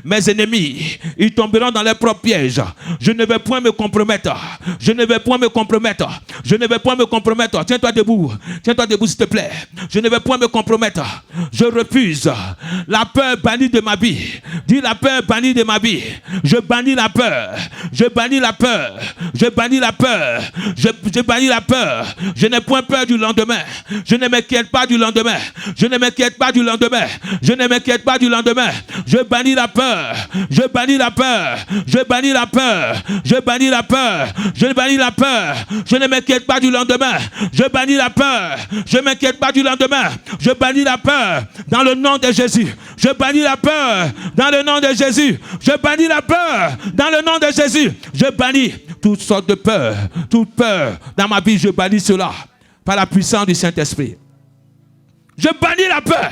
mes ennemis, ils tomberont dans leurs propres pièges. Je ne vais point me compromettre. Je ne vais point me compromettre. Je ne vais point me compromettre. Tiens-toi debout. Tiens-toi debout, s'il te plaît. Je ne vais point me compromettre. Je refuse. La peur bannie de ma vie. Dis la peur bannie de ma vie. Je bannis la peur. Je bannis la peur. Je bannis la peur. Je bannis la peur. Je n'ai point peur du lendemain. Je ne m'inquiète pas du lendemain. Je ne m'inquiète pas du lendemain. Je ne m'inquiète pas du lendemain. Je bannis la peur. Je bannis la peur. Je bannis la peur. Je bannis la peur. Je bannis la peur. Je ne m'inquiète pas du lendemain. Je bannis la peur. Je ne m'inquiète pas du lendemain. Je bannis la peur dans le nom de Jésus. Je bannis la peur dans le nom de Jésus. Je bannis la peur dans le nom de Jésus. Je bannis toutes sortes de peurs. Toute peur dans ma vie, je bannis cela par la puissance du Saint-Esprit. Je bannis la peur.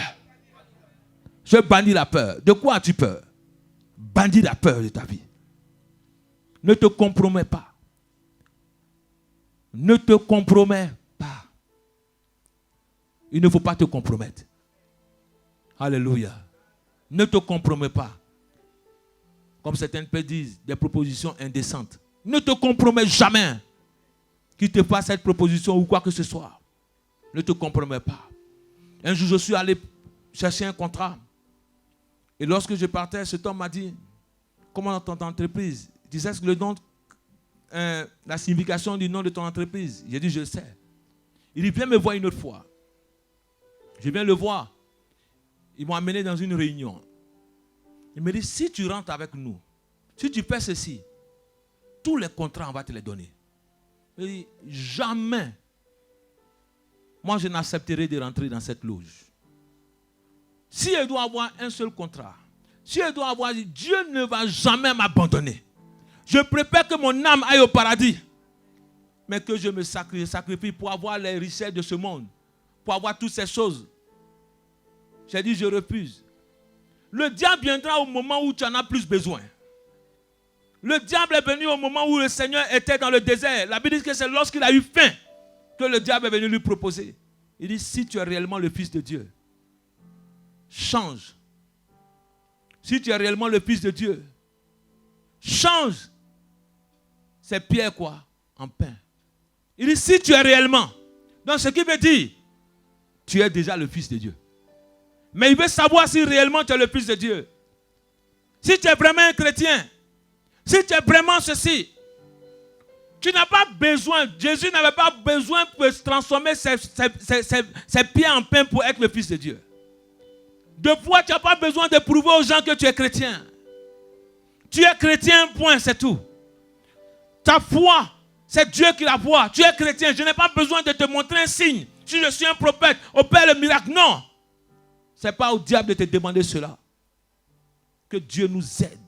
Je bannis la peur. De quoi as-tu peur? Bannis la peur de ta vie. Ne te compromets pas. Ne te compromets pas. Il ne faut pas te compromettre. Alléluia. Ne te compromets pas. Comme certaines personnes disent, des propositions indécentes. Ne te compromets jamais. Qui te fasse cette proposition ou quoi que ce soit. Ne te compromets pas. Un jour, je suis allé chercher un contrat. Et lorsque je partais, cet homme m'a dit, comment ton entreprise? Tu sais ce que le nom, la signification du nom de ton entreprise? J'ai dit, je sais. Il dit, viens me voir une autre fois. Je viens le voir. Ils m'ont amené dans une réunion. Il me dit, si tu rentres avec nous, si tu fais ceci, tous les contrats, on va te les donner. Il dit, jamais, moi je n'accepterai de rentrer dans cette loge. Si elle doit avoir un seul contrat, si elle doit avoir, Dieu ne va jamais m'abandonner. Je préfère que mon âme aille au paradis, mais que je me sacrifie pour avoir les richesses de ce monde, pour avoir toutes ces choses. J'ai dit, je refuse. Le diable viendra au moment où tu en as plus besoin. Le diable est venu au moment où le Seigneur était dans le désert. La Bible dit que c'est lorsqu'il a eu faim que le diable est venu lui proposer. Il dit, si tu es réellement le Fils de Dieu, change. Si tu es réellement le Fils de Dieu, change ces pierres quoi? En pain. Il dit, si tu es réellement. Donc ce qui veut dire, tu es déjà le Fils de Dieu. Mais il veut savoir si réellement tu es le Fils de Dieu. Si tu es vraiment un chrétien, si tu es vraiment ceci, tu n'as pas besoin, Jésus n'avait pas besoin de transformer ses pieds en pain pour être le Fils de Dieu. De foi, tu n'as pas besoin de prouver aux gens que tu es chrétien. Tu es chrétien, point, c'est tout. Ta foi, c'est Dieu qui la voit. Tu es chrétien, je n'ai pas besoin de te montrer un signe. Si je suis un prophète, opère le miracle. Non. Ce n'est pas au diable de te demander cela. Que Dieu nous aide.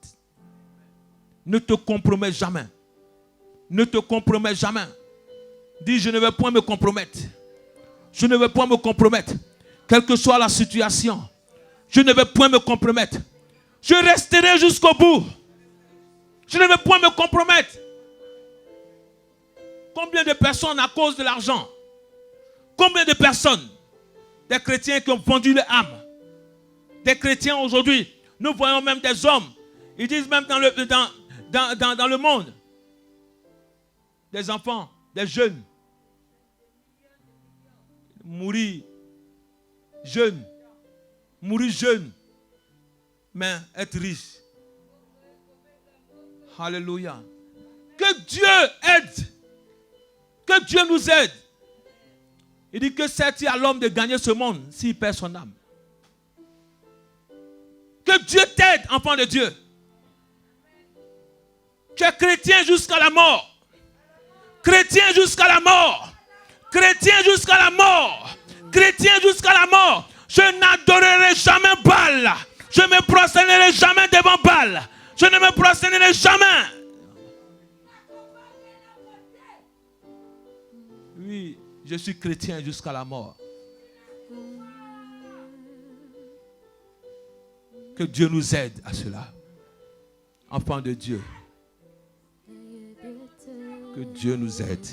Ne te compromets jamais. Ne te compromets jamais. Dis, je ne vais point me compromettre. Je ne vais point me compromettre. Quelle que soit la situation, je ne vais point me compromettre. Je resterai jusqu'au bout. Je ne vais point me compromettre. Combien de personnes à cause de l'argent? Combien de personnes? Des chrétiens qui ont vendu leur âme. Des chrétiens aujourd'hui. Nous voyons même des hommes. Ils disent même dans le monde. Des enfants, des jeunes. Mourir jeune. Mourir jeune. Mais être riche. Alléluia. Que Dieu aide. Que Dieu nous aide. Il dit que c'est à l'homme de gagner ce monde s'il perd son âme. Que Dieu t'aide, enfant de Dieu. Tu es chrétien jusqu'à la mort. Chrétien jusqu'à la mort. Chrétien jusqu'à la mort. Chrétien jusqu'à la mort. Je n'adorerai jamais Baal. Je ne me prosternerai jamais devant Baal. Je ne me prosternerai jamais. Oui, je suis chrétien jusqu'à la mort. Que Dieu nous aide à cela. Enfants de Dieu. Que Dieu nous aide.